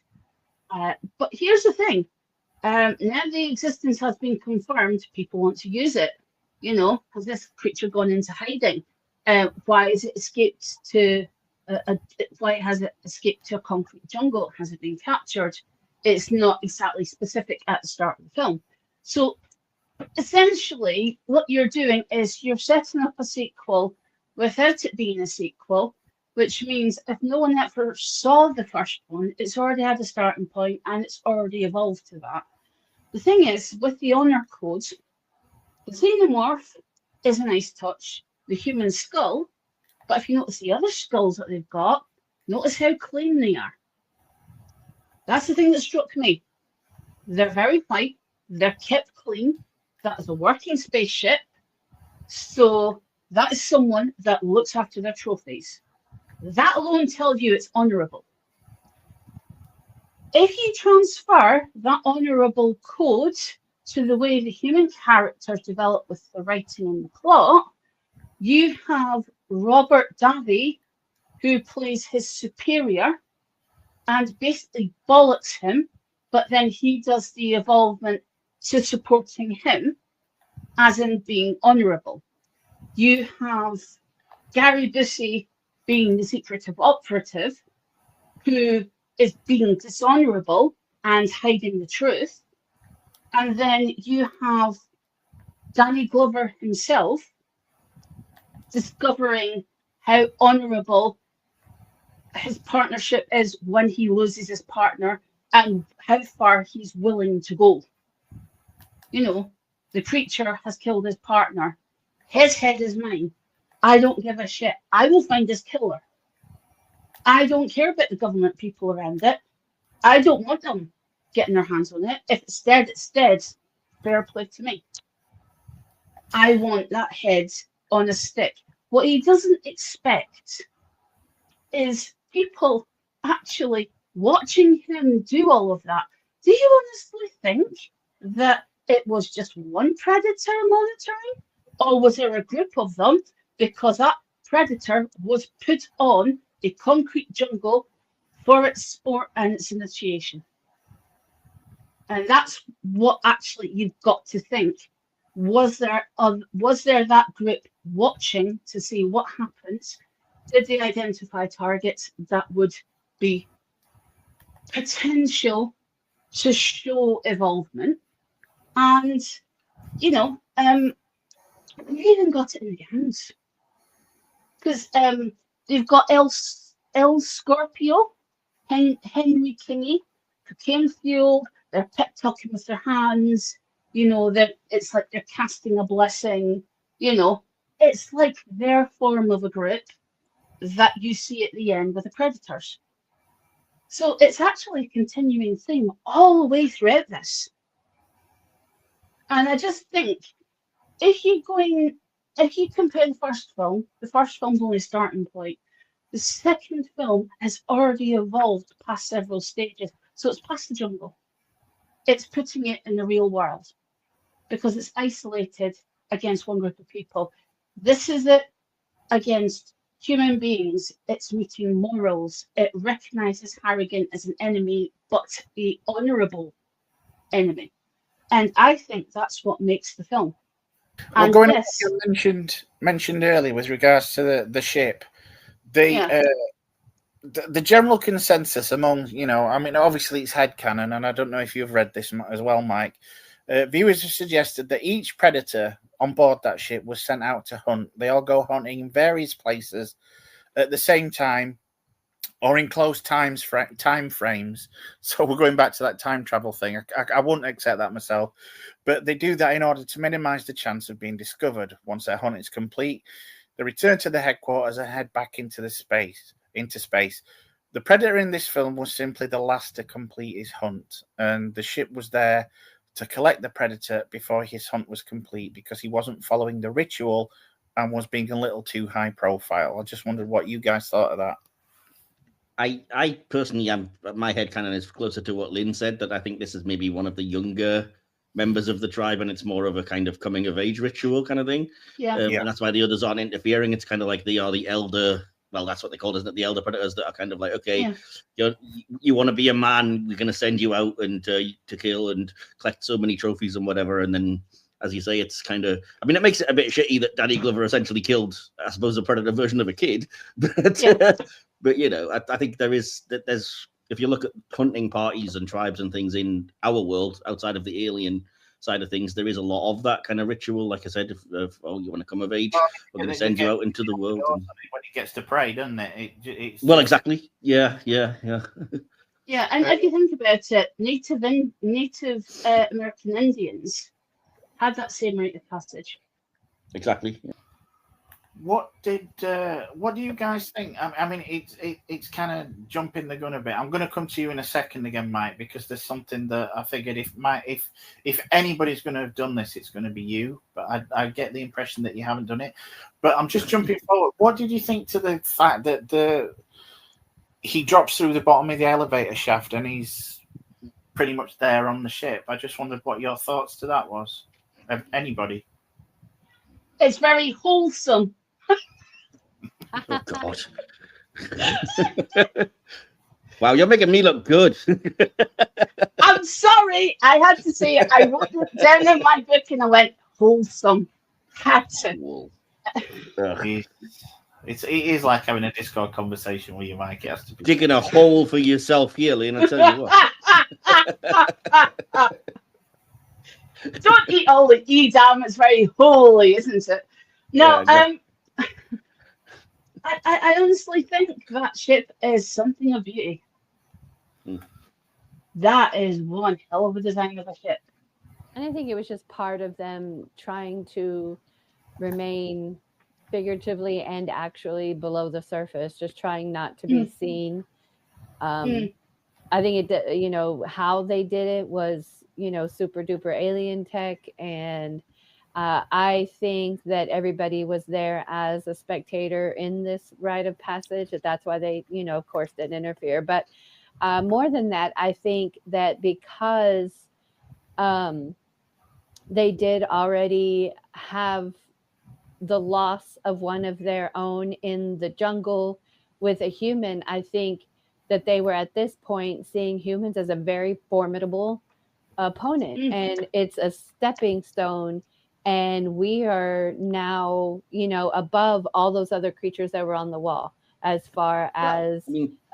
But here's the thing. Now the existence has been confirmed, people want to use it. You know, has this creature gone into hiding? Why has it escaped to why has it escaped to a concrete jungle? Has it been captured? It's not exactly specific at the start of the film. So essentially what you're doing is you're setting up a sequel without it being a sequel, which means if no one ever saw the first one, it's already had a starting point and it's already evolved to that. The thing is, with the honor codes, the xenomorph is a nice touch, the human skull, but if you notice the other skulls that they've got, notice how clean they are. That's the thing that struck me. They're very white, they're kept clean, that is a working spaceship, so that is someone that looks after their trophies. That alone tells you it's honourable. If you transfer that honourable code to the way the human characters develop with the writing and the plot, you have Robert Davi, who plays his superior and basically bollocks him, but then he does the evolvement to supporting him, as in being honourable. You have Gary Busey being the secretive operative, who is being dishonourable and hiding the truth. And then you have Danny Glover himself discovering how honourable his partnership is when he loses his partner and how far he's willing to go. You know, the creature has killed his partner. His head is mine. I don't give a shit. I will find this killer. I don't care about the government people around it. I don't want them getting their hands on it. If it's dead, it's dead. Fair play to me. I want that head on a stick. What he doesn't expect is people actually watching him do all of that. Do you honestly think that it was just one predator monitoring? Or was there a group of them? Because that predator was put on a concrete jungle for its sport and its initiation. And that's what actually you've got to think. Was there that group watching to see what happens? Did they identify targets that would be potential to show evolvement? And, you know, we even got it in the hands. Because they've got El Scorpio, Henry Kingy, cocaine fueled, they're pep talking with their hands, you know, it's like they're casting a blessing, you know. It's like their form of a group that you see at the end with the Predators. So it's actually a continuing theme all the way throughout this. And I just think if you compare the first film's only starting point. The second film has already evolved past several stages. So it's past the jungle. It's putting it in the real world because it's isolated against one group of people. This is it against human beings. It's meeting morals. It recognizes Harrigan as an enemy, but the honorable enemy. And I think that's what makes the film. Well, And going on this, what you mentioned earlier with regards to the ship, the general consensus among, you know, I mean, obviously it's headcanon, and I don't know if you've read this as well, Mike. Viewers have suggested that each predator on board that ship was sent out to hunt. They all go hunting in various places at the same time or in close time frames. So we're going back to that time travel thing. I wouldn't accept that myself. But they do that in order to minimize the chance of being discovered. Once their hunt is complete, they return to the headquarters and head back into space. The Predator in this film was simply the last to complete his hunt, and the ship was there to collect the Predator before his hunt was complete because he wasn't following the ritual and was being a little too high profile. I just wondered what you guys thought of that. I personally am, my headcanon is closer to what Lynn said, that I think this is maybe one of the younger members of the tribe, and it's more of a kind of coming of age ritual kind of thing. And that's why the others aren't interfering. It's kind of like they are the elder. Well, that's what they call it, isn't it? The elder predators that are kind of like, okay, you want to be a man, we're going to send you out and to kill and collect so many trophies and whatever. And then, as you say, it's kind of, I mean, it makes it a bit shitty that Danny Glover essentially killed, I suppose, a predator version of a kid. But you know, I think there's, if you look at hunting parties and tribes and things in our world, outside of the alien side of things, there is a lot of that kind of ritual. Like I said, if you want to come of age, we're going to send you out into the world. When it gets to prey, doesn't it? Well, exactly. Yeah. Yeah, and if you think about it, Native American Indians had that same rite of passage. Exactly. Yeah. What do you guys think? I mean, it's kind of jumping the gun a bit. I'm going to come to you in a second again, Mike, because there's something that I figured if anybody's going to have done this, it's going to be you. But I get the impression that you haven't done it. But I'm just jumping forward. What did you think to the fact that he drops through the bottom of the elevator shaft and he's pretty much there on the ship? I just wondered what your thoughts to that was. Anybody? It's very wholesome. Oh God! Wow, you're making me look good. I'm sorry, I had to say it. I wrote it down in my book and I went wholesome. Had to. It is like having a Discord conversation with you, Mike. It has to be digging a hole for yourself here, Lynn. I tell you what. Don't eat all the Edam. It's very holy, isn't it? No, I honestly think that ship is something of beauty. That is one hell of a design of a ship. And I think it was just part of them trying to remain figuratively and actually below the surface, just trying not to be seen. I think it, you know, how they did it was, you know, super duper alien tech. And I think that everybody was there as a spectator in this rite of passage. That's why they, you know, of course, didn't interfere. But more than that, I think that because they did already have the loss of one of their own in the jungle with a human, I think that they were at this point seeing humans as a very formidable opponent. And it's a stepping stone and we are now, above all those other creatures that were on the wall as far as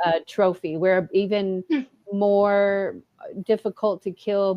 a trophy. We're even more difficult to kill,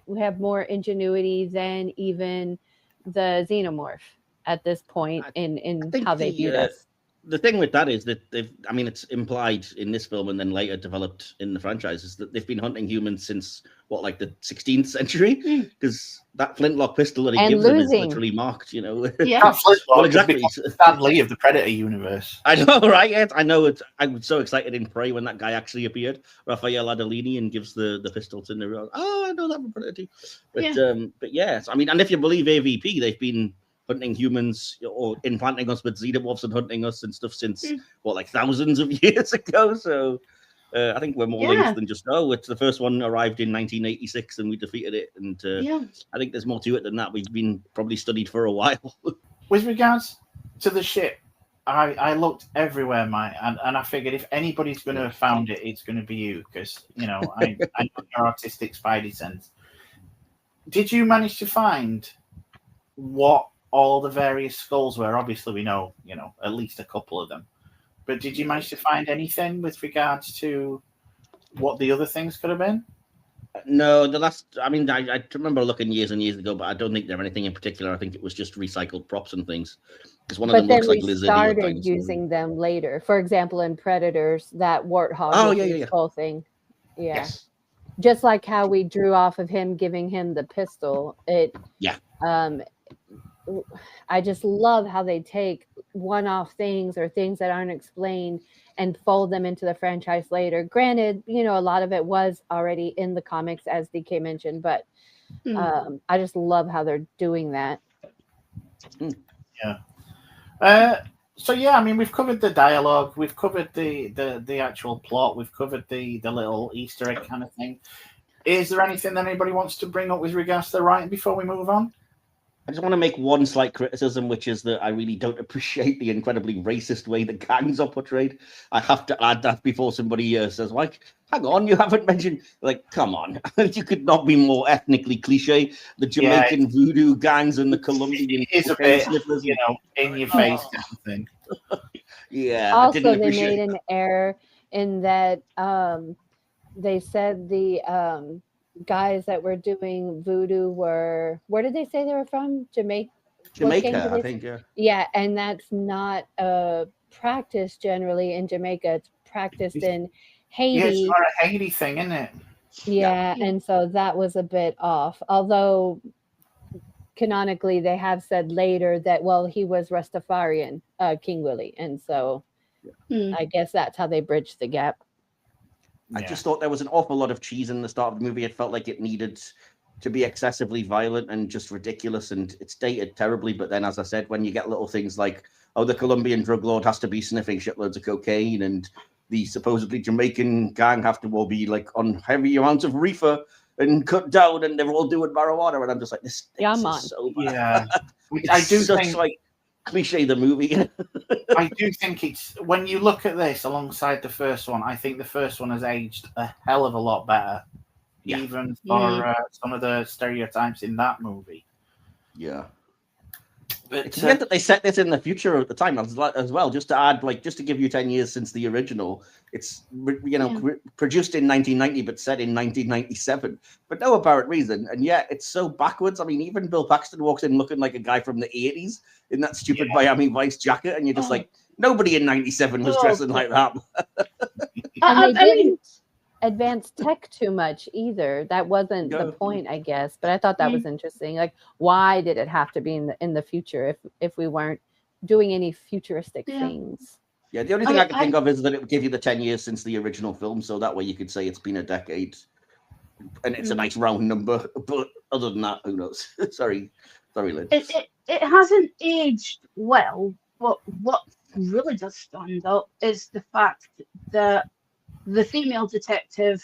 we have more ingenuity than even the xenomorph at this point in how they viewed us. The thing with that is that it's implied in this film and then later developed in the franchise is that they've been hunting humans since the 16th century, because that flintlock pistol that he gives them is literally marked, Yeah. Well, exactly. Stan Lee of the Predator universe. I know, right? Yes, I know it. I was so excited in Prey when that guy actually appeared, Raphael Adolini, and gives the pistol to Nero. Oh, I know that from Predator. But yes, and if you believe AVP, they've been hunting humans or implanting us with xenomorphs and hunting us and stuff since thousands of years ago. So I think we're more linked than just it's the first one arrived in 1986 and we defeated it, and I think there's more to it than that. We've been probably studied for a while. With regards to the ship, I looked everywhere, Mike, and I figured if anybody's going to have found it, it's going to be you, because I know your artistic spidey sense. Did you manage to find what all the various skulls were? Obviously, we know, at least a couple of them. But did you manage to find anything with regards to what the other things could have been? No, I remember looking years and years ago, but I don't think there were anything in particular. I think it was just recycled props and things. Because one of them looks like lizard. But then we started using them later. For example, in Predators, that warthog skull thing. Yeah. Yes. Just like how we drew off of him giving him the pistol. I just love how they take one-off things or things that aren't explained and fold them into the franchise later. Granted, a lot of it was already in the comics, as DK mentioned, but I just love how they're doing that. Yeah. We've covered the dialogue, we've covered the actual plot, we've covered the little Easter egg kind of thing. Is there anything that anybody wants to bring up with regards to the writing before we move on? I just want to make one slight criticism, which is that I really don't appreciate the incredibly racist way the gangs are portrayed. I have to add that before somebody says, hang on, you haven't mentioned, come on. You could not be more ethnically cliche. The Jamaican voodoo gangs and the Colombian... It is a bit, in your face kind of thing. Yeah. Also, they made an error in that they said the... guys that were doing voodoo were, where did they say they were from? Jamaica, I think. Yeah, and that's not a practice generally in Jamaica. It's practiced in Haiti. Yeah, it's not a Haiti thing, isn't it? Yeah, and so that was a bit off. Although canonically, they have said later that he was Rastafarian, King Willie, and so I guess that's how they bridged the gap. I just thought there was an awful lot of cheese in the start of the movie. It felt like it needed to be excessively violent and just ridiculous, and it's dated terribly. But then, as I said, when you get little things like, the Colombian drug lord has to be sniffing shitloads of cocaine, and the supposedly Jamaican gang have to all be on heavy amounts of reefer and cut down, and they're all doing marijuana, and I'm just like, this is so bad. Yeah, I do think cliche the movie. I do think it's, when you look at this alongside the first one, I think the first one has aged a hell of a lot better, even for some of the stereotypes in that movie. Yeah. But it's weird that they set this in the future at the time as well, just to add, just to give you 10 years since the original. It's, produced in 1990, but set in 1997 for no apparent reason. And yet it's so backwards. I mean, even Bill Paxton walks in looking like a guy from the 80s in that stupid Miami Vice jacket. And you're just nobody in 97 was dressing like that. And they didn't advance tech too much either. That wasn't the point, I guess. But I thought that was interesting. Why did it have to be in the future if we weren't doing any futuristic things? Yeah, the only thing I can think of is that it would give you the 10 years since the original film, so that way you could say it's been a decade, and it's a nice round number. But other than that, who knows? Sorry, Lynn. It hasn't aged well, but what really does stand out is the fact that the female detective,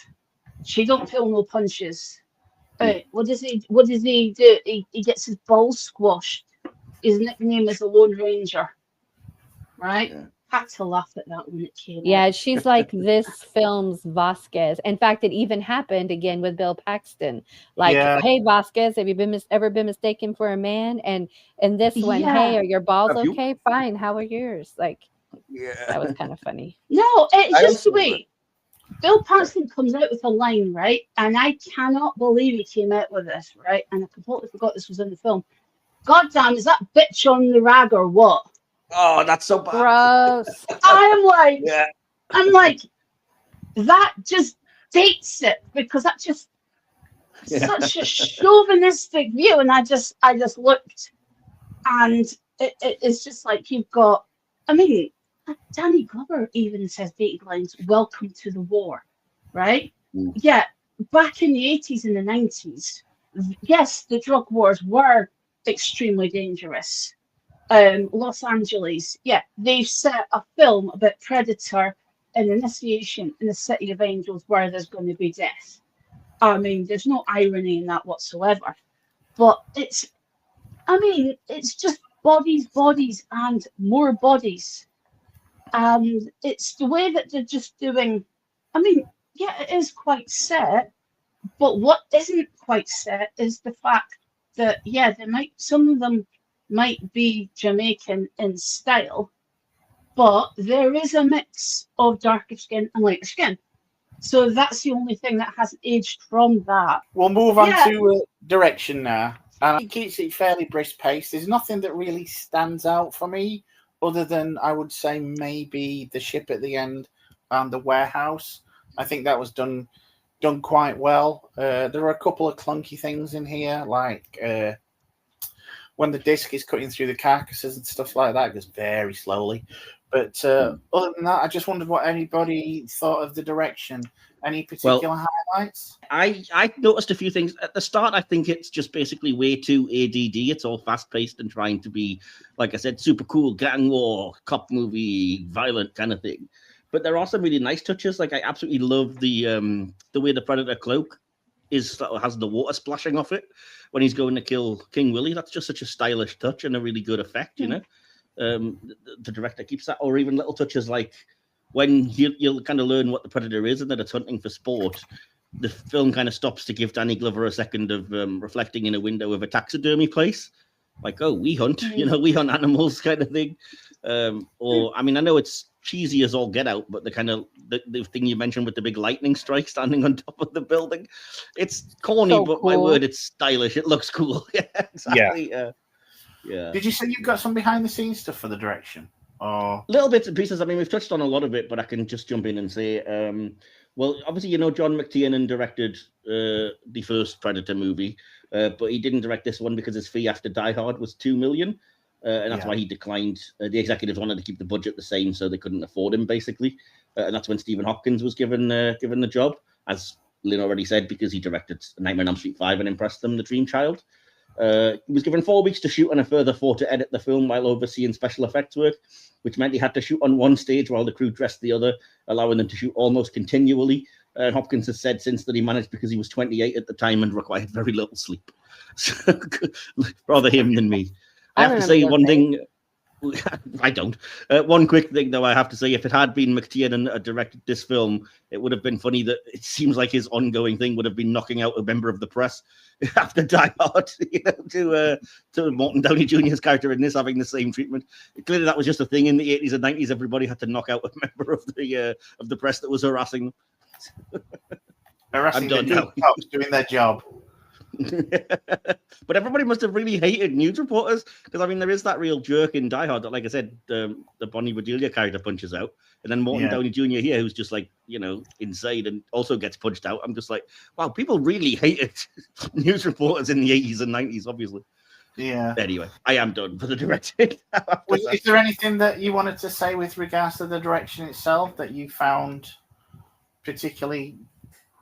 she don't feel no punches. What does he do? He gets his balls squashed. His nickname is the Lone Ranger, right? Yeah. had to laugh at that when it came Yeah, out. she's like this film's Vasquez. In fact, it even happened again with Bill Paxton. Like, Yeah. hey, Vasquez, have you ever been mistaken for a man? And this one, Yeah. hey, are your balls Have you? okay? Fine. How are yours? Like, Yeah. that was kind of funny. No, it's I just the also- way Bill Paxton comes out with a line, right? And I cannot believe he came out with this, right? And I completely forgot this was in the film. God damn, is that bitch on the rag or what? Oh, that's so bad. Gross. I'm like, Yeah. that just dates it, because that's just such a chauvinistic view. And I just looked, and it's just like, you've got, I mean, Danny Glover even says dating lines, welcome to the war, right? Mm. Yeah, back in the 80s and the 90s, yes, the drug wars were extremely dangerous. Los Angeles, yeah, they've set a film about Predator and initiation in the City of Angels where there's going to be death. I mean, there's no irony in that whatsoever. But it's just bodies, and more bodies. And it's the way that they're just doing. I mean, yeah, it is quite set, but what isn't quite set is the fact that, yeah, some of them might be Jamaican in style, but there is a mix of darker skin and lighter skin. So that's the only thing that hasn't aged from that. We'll move on Yeah. to direction now. And it keeps it fairly brisk pace. There's nothing that really stands out for me, other than I would say maybe the ship at the end and the warehouse. I think that was done quite well. There are a couple of clunky things in here, like when the disc is cutting through the carcasses and stuff like that, it goes very slowly. But other than that, I just wondered what anybody thought of the direction. Any particular highlights? I noticed a few things at the start. I think it's just basically way too ADD. It's all fast paced and trying to be, like I said, super cool gang war, cop movie, violent kind of thing. But there are some really nice touches. Like, I absolutely love the way the Predator cloak has the water splashing off it when he's going to kill King Willie. That's just such a stylish touch and a really good effect, you know. The director keeps that, or even little touches like when you'll kind of learn what the Predator is and that it's hunting for sport. The film kind of stops to give Danny Glover a second of reflecting in a window of a taxidermy place, like, oh, we hunt, we hunt animals, kind of thing. Or, I mean, I know it's cheesy as all get out, but the kind of the thing you mentioned with the big lightning strike standing on top of the building, it's corny, So but cool. my word, it's stylish. It looks cool. Yeah, exactly. Yeah. Did you say you've got some behind the scenes stuff for the direction? Or Little bits and pieces. I mean, we've touched on a lot of it, but I can just jump in and say, well, obviously, John McTiernan directed the first Predator movie, but he didn't direct this one because his fee after Die Hard was $2 million. And that's why he declined. The executives wanted to keep the budget the same, so they couldn't afford him, basically. And that's when Stephen Hopkins was given the job, as Lynn already said, because he directed Nightmare on Elm Street 5 and impressed them, The Dream Child. He was given 4 weeks to shoot and a further 4 to edit the film while overseeing special effects work, which meant he had to shoot on one stage while the crew dressed the other, allowing them to shoot almost continually. Hopkins has said since that he managed because he was 28 at the time and required very little sleep. So, rather him than me. I have to say one thing. I don't. One quick thing, though, I have to say, if it had been McTiernan that directed this film, it would have been funny that it seems like his ongoing thing would have been knocking out a member of the press after Die Hard, to Morton Downey Jr.'s character in this having the same treatment. Clearly, that was just a thing in the 80s and 90s. Everybody had to knock out a member of the press that was harassing them. harassing the good cops doing their job. But everybody must have really hated news reporters, because I mean there is that real jerk in Die Hard that, like I said, the Bonnie Bedelia character punches out, and then Morton Downey Jr. here, who's just like insane and also gets punched out. I'm just like, wow, people really hated news reporters in the 80s and 90s, obviously. Yeah. Anyway, I am done for the directing. Is there anything that you wanted to say with regards to the direction itself that you found particularly,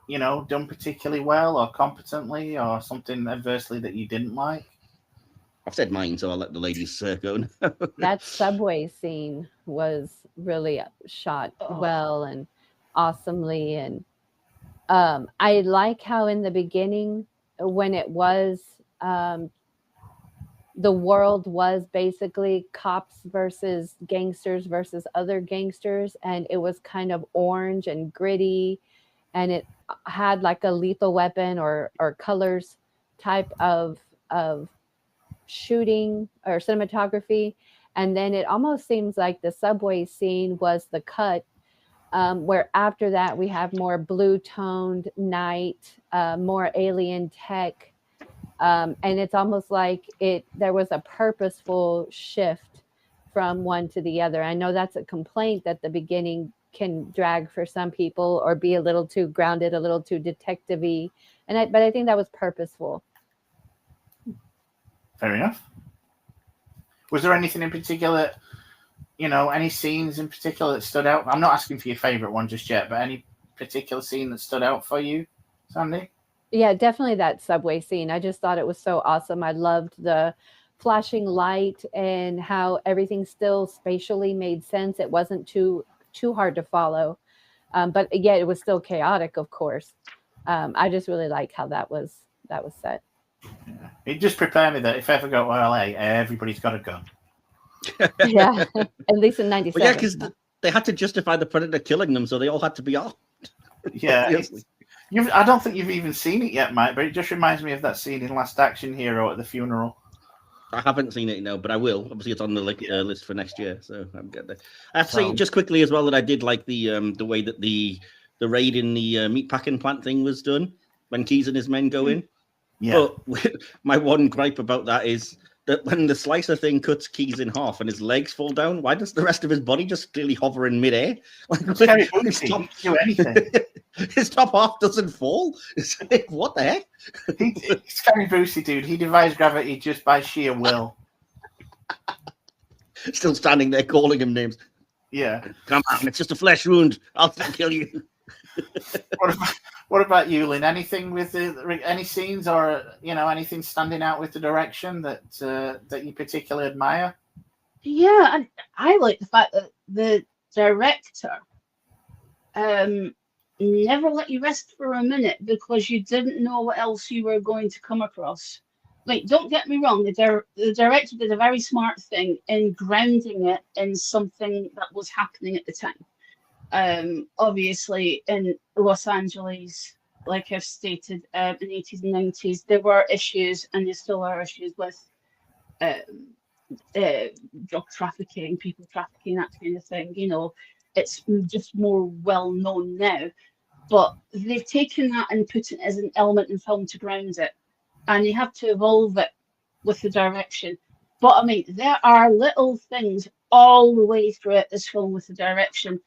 done particularly well or competently, or something adversely that you didn't like? I've said mine, so I'll let the ladies go now. That subway scene was really shot well and awesomely. And I like how in the beginning, when it was the world was basically cops versus gangsters versus other gangsters, and it was kind of orange and gritty, and it had like a Lethal Weapon or colors type of shooting or cinematography. And then it almost seems like the subway scene was the cut, where after that we have more blue toned night, more alien tech. And it's almost like there was a purposeful shift from one to the other. I know that's a complaint that the beginning can drag for some people or be a little too grounded, a little too detective-y. But I think that was purposeful. Fair enough. Was there anything in particular, any scenes in particular that stood out? I'm not asking for your favorite one just yet, but any particular scene that stood out for you, Sandy? Yeah, definitely that subway scene. I just thought it was so awesome. I loved the flashing light and how everything still spatially made sense. It wasn't too hard to follow, but yet it was still chaotic, of course. I just really like how that was set. Yeah. It just prepared me that if I ever go to LA, everybody's got a gun. Yeah, at least in '97. Well, yeah, because they had to justify the Predator killing them, so they all had to be armed. Yeah, I don't think you've even seen it yet, Mike, but it just reminds me of that scene in Last Action Hero at the funeral. I haven't seen it, but I will. Obviously, it's on the list for next year, so I'm getting there. I have to say just quickly as well that I did like the way that the raid in the meatpacking plant thing was done when Keyes and his men go in. Yeah. But my one gripe about that is that when the slicer thing cuts Keyes in half and his legs fall down, why does the rest of his body just clearly hover in midair? Like, do anything. His top half doesn't fall. It's like, what the heck? Scary Busey, dude. He defies gravity just by sheer will. Still standing there calling him names. Yeah. Come on, it's just a flesh wound. I'll still kill you. What about you, Lynn? Anything with any scenes or anything standing out with the direction that you particularly admire? Yeah, I like the fact that the director never let you rest for a minute because you didn't know what else you were going to come across. Like, don't get me wrong, the director did a very smart thing in grounding it in something that was happening at the time. Obviously, in Los Angeles, like I've stated, in the 80s and 90s, there were issues, and there still are issues with drug trafficking, people trafficking, that kind of thing. It's just more well known now. But they've taken that and put it as an element in film to ground it, and you have to evolve it with the direction. But I mean, there are little things all the way throughout this film with the direction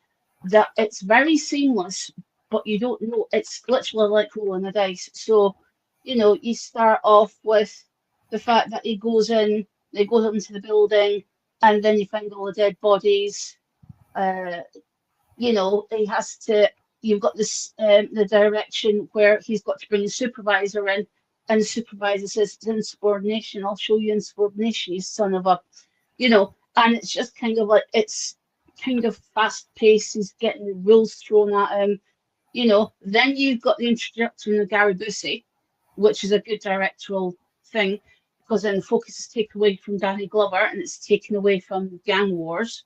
that it's very seamless, but you don't know. It's literally like rolling the dice. So, you start off with the fact that he goes into the building, and then you find all the dead bodies. He has to. You've got this the direction where he's got to bring the supervisor in, and the supervisor says it's insubordination. I'll show you insubordination, you son of a, And it's just kind of like it's kind of fast paced. He's getting the rules thrown at him. Then you've got the introduction of Gary Busey, which is a good directorial thing, because then the focus is taken away from Danny Glover and it's taken away from gang wars,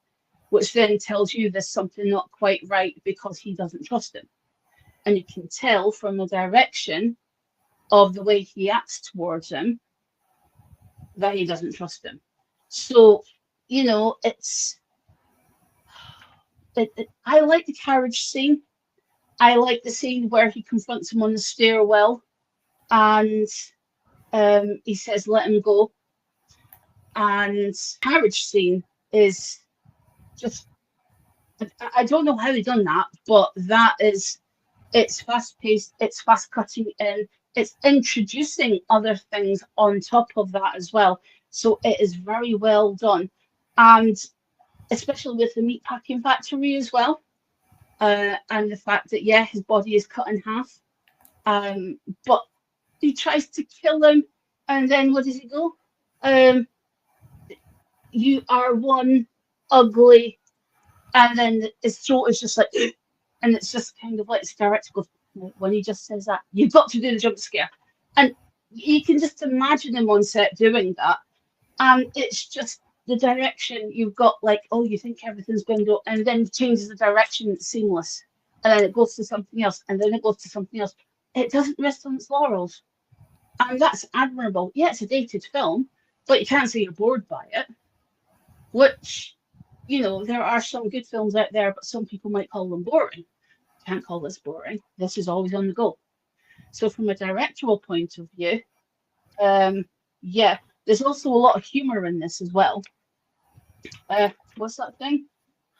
which then tells you there's something not quite right because he doesn't trust him. And you can tell from the direction of the way he acts towards him that he doesn't trust him. So, I like the carriage scene. I like the scene where he confronts him on the stairwell and he says, let him go. And carriage scene is just, I don't know how they done that, but it's fast paced, it's fast cutting in, it's introducing other things on top of that as well. So it is very well done. And especially with the meatpacking factory as well. And the fact that, his body is cut in half. But he tries to kill him, and then what does he go? You are one ugly, and then his throat is just like, and it's just kind of like the director goes, when he just says that, you've got to do the jump scare. And you can just imagine him on set doing that. And it's just the direction you've got, like, oh, you think everything's going to go, and then changes the direction, it's seamless. And then it goes to something else, and then it goes to something else. It doesn't rest on its laurels. And that's admirable. Yeah, it's a dated film, but you can't say you're bored by it. Which, you know, there are some good films out there, but some people might call them boring. Can't call this boring. This is always on the go. So from a directorial point of view, yeah, there's also a lot of humor in this as well. What's that thing?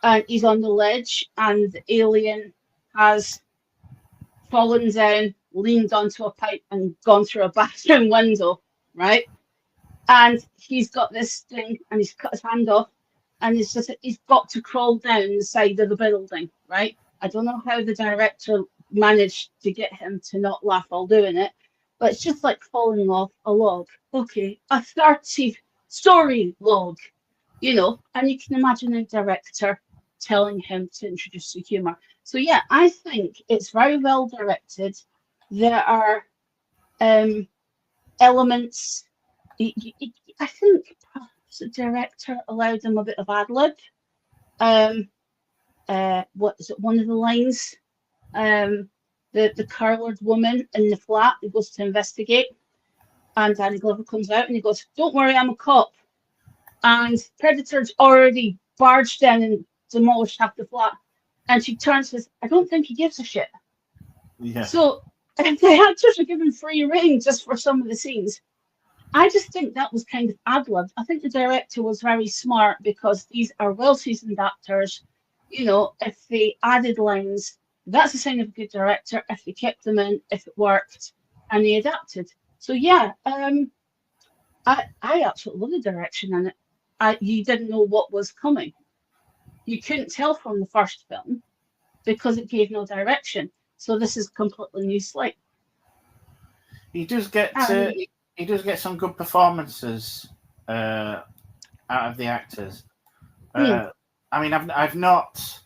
And he's on the ledge, and the alien has fallen down, leaned onto a pipe, and gone through a bathroom window, right? And he's got this thing, and he's cut his hand off, and he's got to crawl down the side of the building, right? I don't know how the director managed to get him to not laugh while doing it, but it's just like falling off a log. Okay, a 30-story log, you know, and you can imagine a director telling him to introduce the humor. So yeah, I think it's very well directed. There are elements. I think perhaps the director allowed them a bit of ad lib. What is it? One of the lines, the colored woman in the flat who goes to investigate, and Danny Glover comes out and he goes, "Don't worry, I'm a cop." And Predator's already barged in and demolished half the flat, and she turns and says, "I don't think he gives a shit." Yeah. So the actors are given free rein just for some of the scenes. I just think that was kind of ad-lib. I think the director was very smart because these are well-seasoned actors. You know, if they added lines, that's a sign of a good director. If they kept them in, if it worked, and they adapted. So yeah, I absolutely love the direction in it. You didn't know what was coming. You couldn't tell from the first film because it gave no direction. So this is a completely new slate. He does get some good performances out of the actors. I mean, I've not,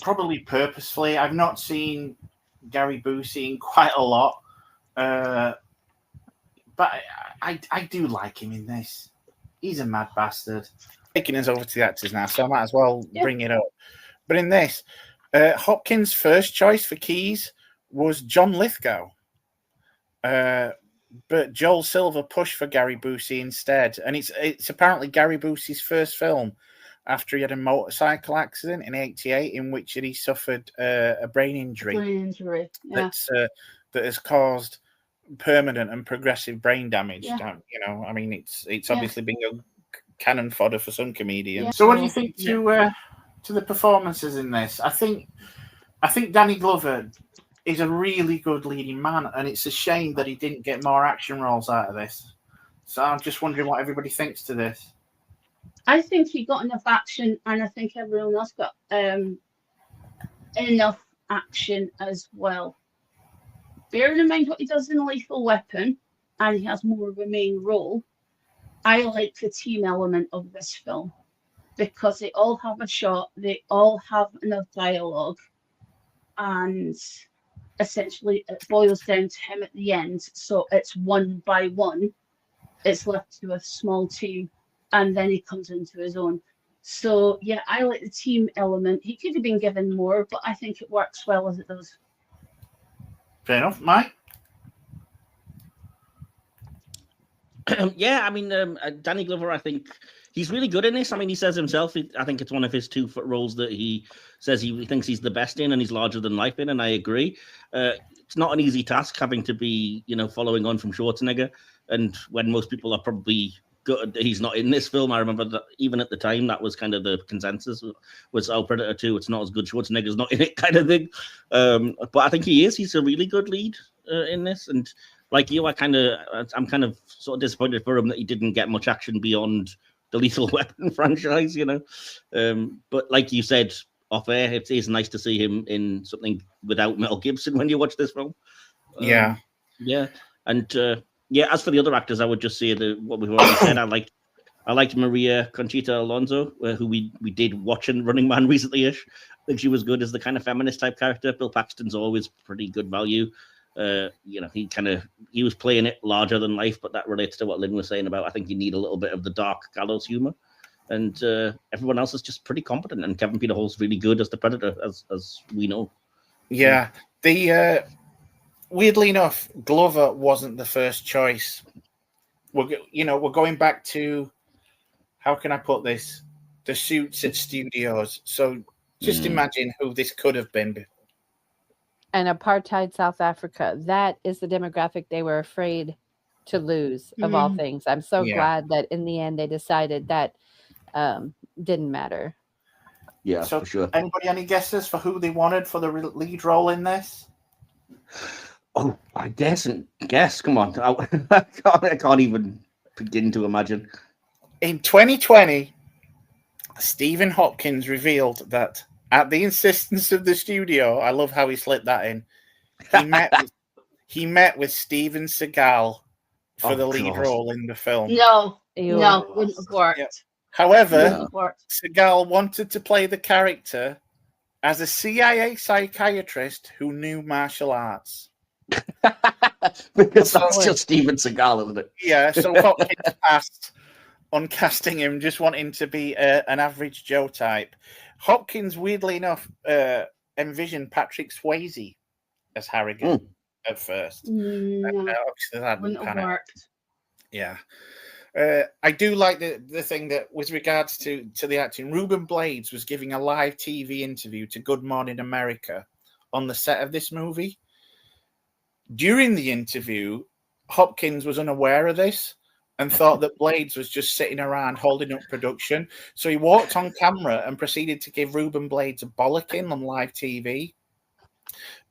probably purposefully, I've not seen Gary Busey in quite a lot, but I do like him in this. He's a mad bastard. Taking us over to the actors now, so I might as well bring it up. But in this, Hopkins' first choice for Keys was John Lithgow. But Joel Silver pushed for Gary Busey instead. And it's apparently Gary Busey's first film after he had a motorcycle accident in '88 in which he suffered a brain injury. Yeah. That has caused permanent and progressive brain damage. Yeah. You know, I mean, it's obviously been a cannon fodder for some comedians. Yeah. So what do you think to the performances in this? I think Danny Glover is a really good leading man, and it's a shame that he didn't get more action roles out of this. So I'm just wondering what everybody thinks to this. I think he got enough action, and I think everyone else got enough action as well. Bearing in mind what he does in Lethal Weapon, and he has more of a main role, I like the team element of this film because they all have a shot, they all have enough dialogue, and essentially it boils down to him at the end. So it's one by one. It's left to a small team, and then he comes into his own. So yeah, I like the team element. He could have been given more, but I think it works well as it does. Fair enough, Mike. Yeah, I mean, Danny Glover, I think he's really good in this. I mean, he says himself, I think it's one of his 2 roles that he says he thinks he's the best in and he's larger than life in, and I agree. It's not an easy task having to be, following on from Schwarzenegger, and when most people are probably good he's not in this film. I remember that even at the time, that was kind of the consensus was, Predator 2, it's not as good, Schwarzenegger's not in it kind of thing. But I think he's a really good lead in this, and like you, I'm kind of sort of disappointed for him that he didn't get much action beyond the Lethal Weapon franchise, But like you said off air, it is nice to see him in something without Mel Gibson when you watch this film. Yeah. And as for the other actors, I would just say what we've already said. I liked Maria Conchita Alonso, who we did watch in Running Man recently-ish. I think she was good as the kind of feminist type character. Bill Paxton's always pretty good value. He was playing it larger than life, but that relates to what Lynn was saying about, I think you need a little bit of the dark gallows humor. And everyone else is just pretty competent. And Kevin Peter Hall's really good as the Predator, as we know. Yeah. The weirdly enough, Glover wasn't the first choice. We're going back to, how can I put this? The suits at studios. So just imagine who this could have been. And apartheid South Africa. That is the demographic they were afraid to lose, of all things. I'm so glad that in the end they decided that didn't matter. Yeah, so for sure. Anybody any guesses for who they wanted for the lead role in this? Oh, I guess. Come on. I can't even begin to imagine. In 2020, Stephen Hopkins revealed that at the insistence of the studio, I love how he slipped that in, he met with Steven Seagal for the lead role in the film. No, wouldn't have worked. Yeah. However, Seagal wanted to play the character as a CIA psychiatrist who knew martial arts. Because that's just Steven Seagal, isn't it? Yeah, so Hopkins passed on casting him, just wanting to be an average Joe type. Hopkins, weirdly enough, envisioned Patrick Swayze as Harrigan at first. No, that wouldn't have worked. Yeah. I do like the thing that, with regards to the acting, Ruben Blades was giving a live TV interview to Good Morning America on the set of this movie. During the interview, Hopkins was unaware of this and thought that Blades was just sitting around holding up production. So he walked on camera and proceeded to give Ruben Blades a bollocking on live TV.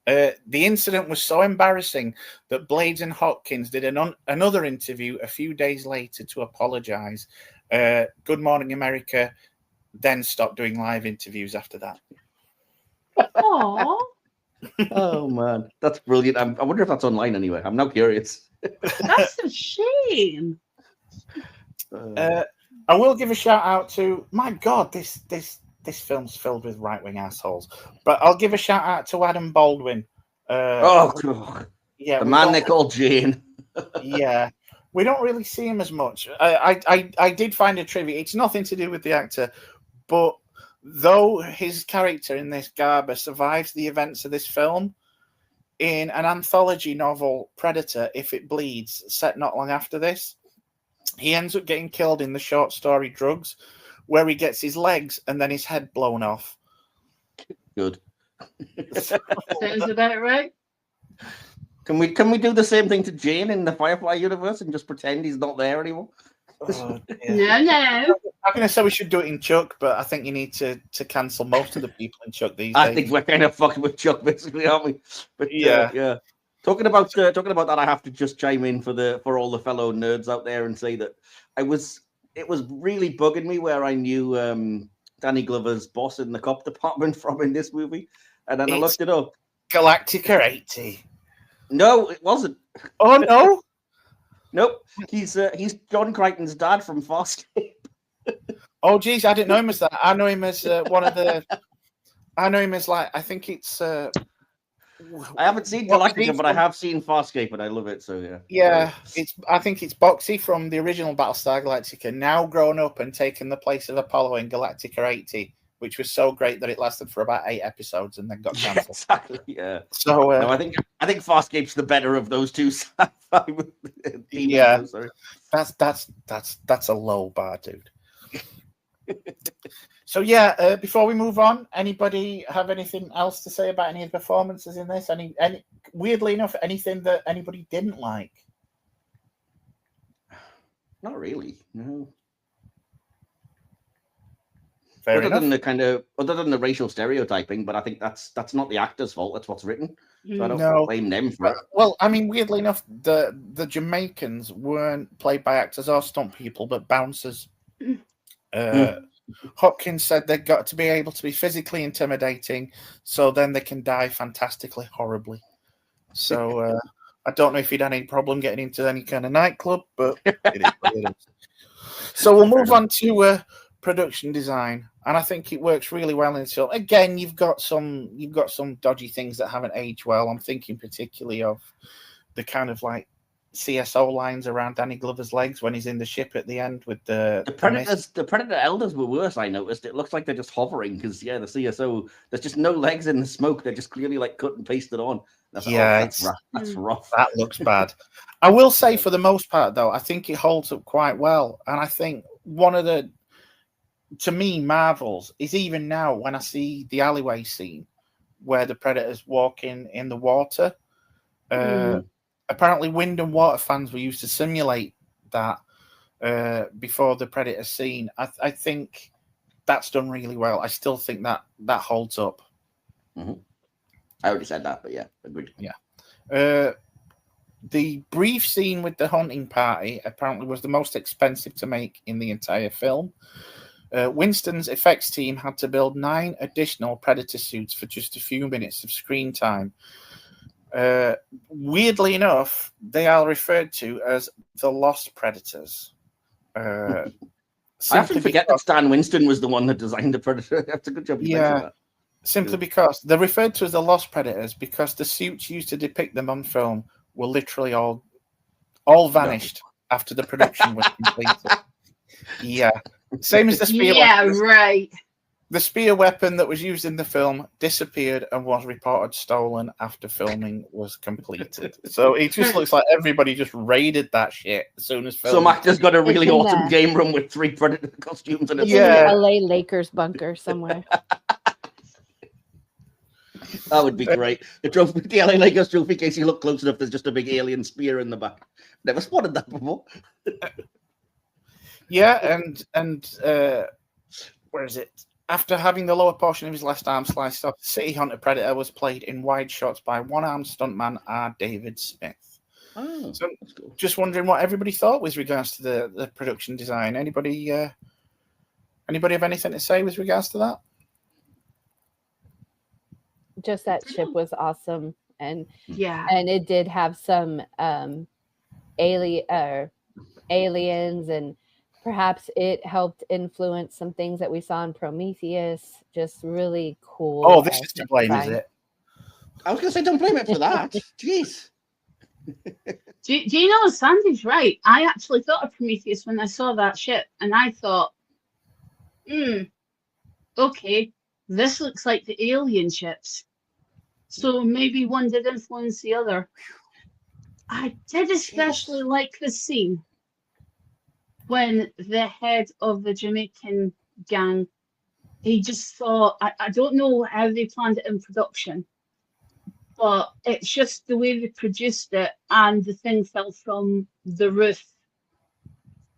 The incident was so embarrassing that Blades and Hopkins did another interview a few days later to apologize. Good Morning America then stopped doing live interviews after that. Aww. Oh, man. That's brilliant. I wonder if that's online anyway. I'm now curious. That's a shame. I will give a shout out to, my God, this film's filled with right-wing assholes. But I'll give a shout out to Adam Baldwin. God. Yeah, the man they call Jane. Yeah. We don't really see him as much. I did find a trivia. It's nothing to do with the actor, but though his character in this Garber survives the events of this film, in an anthology novel, Predator, If It Bleeds, set not long after this, he ends up getting killed in the short story Drugs, where he gets his legs and then his head blown off. Good. Sounds about right. Can we do the same thing to Jane in the Firefly universe and just pretend he's not there anymore? Oh, No. I'm going to say we should do it in Chuck, but I think you need to cancel most of the people in Chuck these days. I think we're kind of fucking with Chuck, basically, aren't we? But yeah. Talking about that, I have to just chime in for all the fellow nerds out there and say that it was really bugging me where I knew Danny Glover's boss in the cop department from in this movie, and then I looked it up. Galactica 80. No, it wasn't. Oh no. Nope. He's John Crichton's dad from Farscape. Oh geez, I didn't know him as that. I know him as one of the. I know him as like, I think it's. I haven't seen Galactica, but I have seen Farscape, and I love it. So yeah. Yeah, I think it's Boxy from the original Battlestar Galactica, now grown up and taken the place of Apollo in Galactica 80, which was so great that it lasted for about 8 episodes and then got cancelled. Exactly. Yeah. So no, I think Farscape's the better of those two. Yeah, that's a low bar, dude. So yeah, before we move on, anybody have anything else to say about any of the performances in this? Any weirdly enough, anything that anybody didn't like? Not really, no. Fair other enough. than the racial stereotyping, but I think that's not the actor's fault. That's what's written. So I don't blame them for it. Well, I mean, weirdly enough, the Jamaicans weren't played by actors or stunt people, but bouncers. Hopkins said they've got to be able to be physically intimidating, so then they can die fantastically horribly. So I don't know if he'd had any problem getting into any kind of nightclub, but it is what it is. So we'll move on to production design, and I think it works really well in this film. Again, you've got some dodgy things that haven't aged well. I'm thinking particularly of the kind of like CSO lines around Danny Glover's legs when he's in the ship at the end with the Predators. The Predator elders were worse. I noticed. It looks like they're just hovering because the CSO. There's just no legs in the smoke. They're just clearly like cut and pasted on. That's that's rough. That's rough. That looks bad. I will say, for the most part, though, I think it holds up quite well, and I think one of the, to me, marvels is even now when I see the alleyway scene where the Predators walk in the water. Apparently, wind and water fans were used to simulate that before the Predator scene. I think that's done really well. I still think that holds up. Mm-hmm. I already said that, but yeah, agreed. Yeah. The brief scene with the hunting party apparently was the most expensive to make in the entire film. Winston's effects team had to build 9 additional Predator suits for just a few minutes of screen time. Weirdly enough, they are referred to as the Lost Predators. I often forget that Stan Winston was the one that designed the Predator. That's a good job. Yeah, simply because they're referred to as the Lost Predators because the suits used to depict them on film were literally all vanished after the production was completed. Yeah, same as the spear. Yeah, right. The spear weapon that was used in the film disappeared and was reported stolen after filming was completed. So it just looks like everybody just raided that shit as soon as filming. Some actor's got a really awesome game room with 3 Predator costumes in it. Yeah, LA Lakers bunker somewhere. That would be great. The LA Lakers trophy case, you look close enough, there's just a big alien spear in the back. Never spotted that before. Yeah, and where is it? After having the lower portion of his left arm sliced off, the City Hunter Predator was played in wide shots by one-armed stuntman R. David Smith. Oh, so that's cool. Just wondering what everybody thought with regards to the production design. Anybody have anything to say with regards to that? Just that ship was awesome, and yeah, and it did have some aliens, and perhaps it helped influence some things that we saw in Prometheus. Just really cool. Oh, this is to blame, is it? I was going to say, don't blame it for that. Jeez. Do you know, Sandy's right. I actually thought of Prometheus when I saw that ship, and I thought, okay, this looks like the alien ships. So maybe one did influence the other. I did especially like the scene when the head of the Jamaican gang, he just thought, I don't know how they planned it in production, but it's just the way they produced it, and the thing fell from the roof,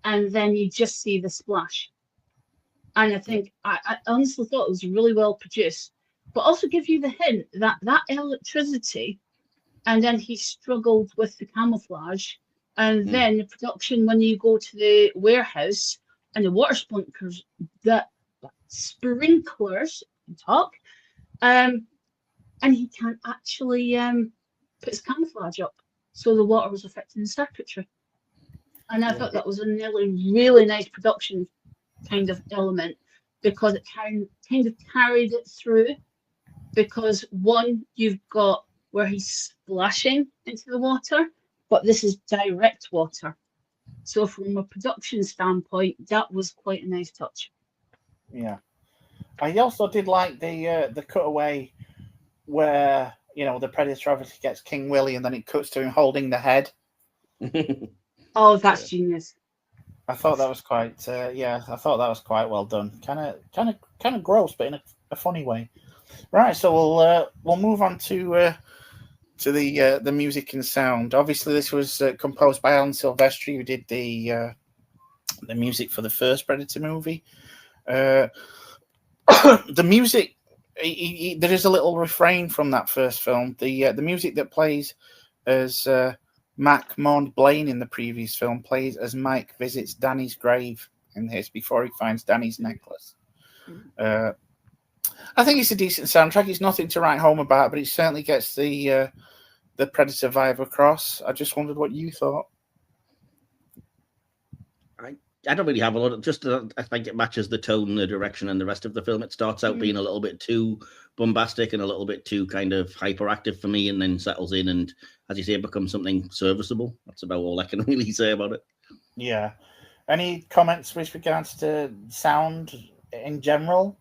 and then you just see the splash. And I think, I honestly thought it was really well produced, but also give you the hint that electricity, and then he struggled with the camouflage, and then the production when you go to the warehouse and the water sprinklers, and he can't actually put his camouflage up, so the water was affecting the circuitry. And I thought that was a really nice production kind of element, because it kind of carried it through. Because one, you've got where he's splashing into the water, but this is direct water. So from a production standpoint, that was quite a nice touch. Yeah. I also did like the cutaway where, the Predator obviously gets King Willie and then it cuts to him holding the head. Oh, that's genius. I thought that was quite quite well done. Kind of gross, but in a funny way. Right, so we'll move on to the music and sound. Obviously, this was composed by Alan Silvestri, who did the music for the first Predator movie. The music, there is a little refrain from that first film. The music that plays as Mac mourned Blaine in the previous film plays as Mike visits Danny's grave in this before he finds Danny's necklace. I think it's a decent soundtrack. It's nothing to write home about, but it certainly gets the Predator vibe across. I just wondered what you thought. I don't really have a lot of just. I think it matches the tone, the direction, and the rest of the film. It starts out being a little bit too bombastic and a little bit too kind of hyperactive for me, and then settles in, and as you say, it becomes something serviceable. That's about all I can really say about it. Yeah. Any comments with regards to sound in general?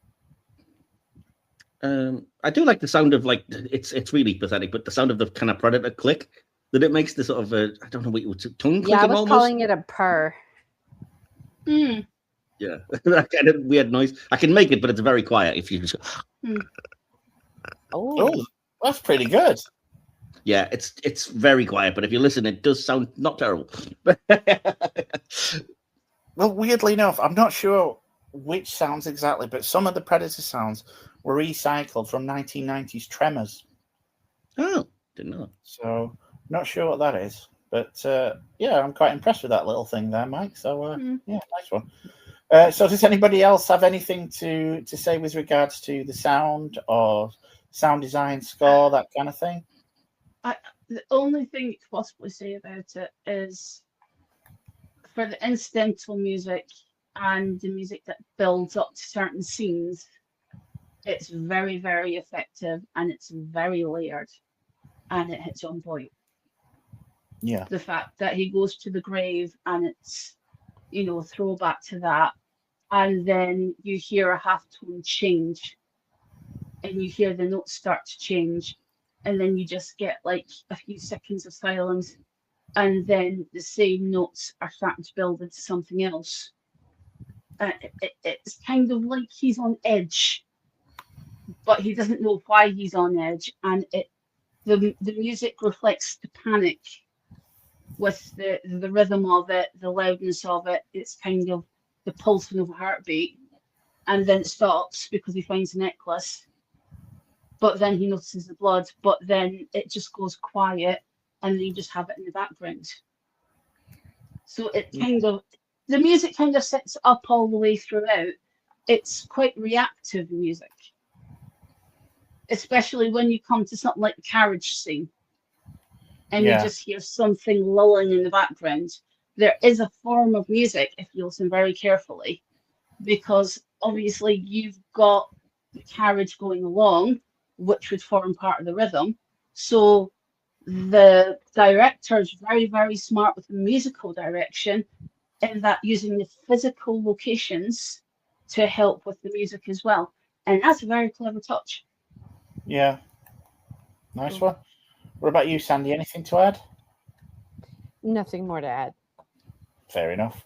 I do like the sound of like it's really pathetic, but the sound of the kind of predator click that it makes, the sort of I don't know what you would say, tongue clicking. Yeah, I was almost calling it a purr. Yeah, that kind of weird noise. I can make it, but it's very quiet. If you just oh, that's pretty good. Yeah, it's very quiet, but if you listen, it does sound not terrible. Well, weirdly enough, I'm not sure which sounds exactly, but some of the Predator sounds were recycled from 1990s Tremors. Oh, didn't know. So, not sure what that is. But, yeah, I'm quite impressed with that little thing there, Mike. So, yeah, nice one. So, does anybody else have anything to say with regards to the sound or sound design, score, that kind of thing? The only thing you could possibly say about it is for the incidental music and the music that builds up to certain scenes, it's very, very effective and it's very layered and it hits on point. Yeah. The fact that he goes to the grave and it's, throwback to that, and then you hear a half tone change and you hear the notes start to change, and then you just get like a few seconds of silence, and then the same notes are starting to build into something else. It's kind of like he's on edge, but he doesn't know why he's on edge, and the music reflects the panic with the rhythm of it, the loudness of it. It's kind of the pulsing of a heartbeat, and then it stops because he finds a necklace, but then he notices the blood, but then it just goes quiet, and then you just have it in the background. So it kind of, the music kind of sets up all the way throughout. It's quite reactive music, especially when you come to something like the carriage scene and you just hear something lulling in the background. There is a form of music, if you listen very carefully, because obviously you've got the carriage going along, which would form part of the rhythm. So the director is very, very smart with the musical direction in that using the physical locations to help with the music as well. And that's a very clever touch. Yeah. Nice one. What about you, Sandy? Anything to add? Nothing more to add. Fair enough.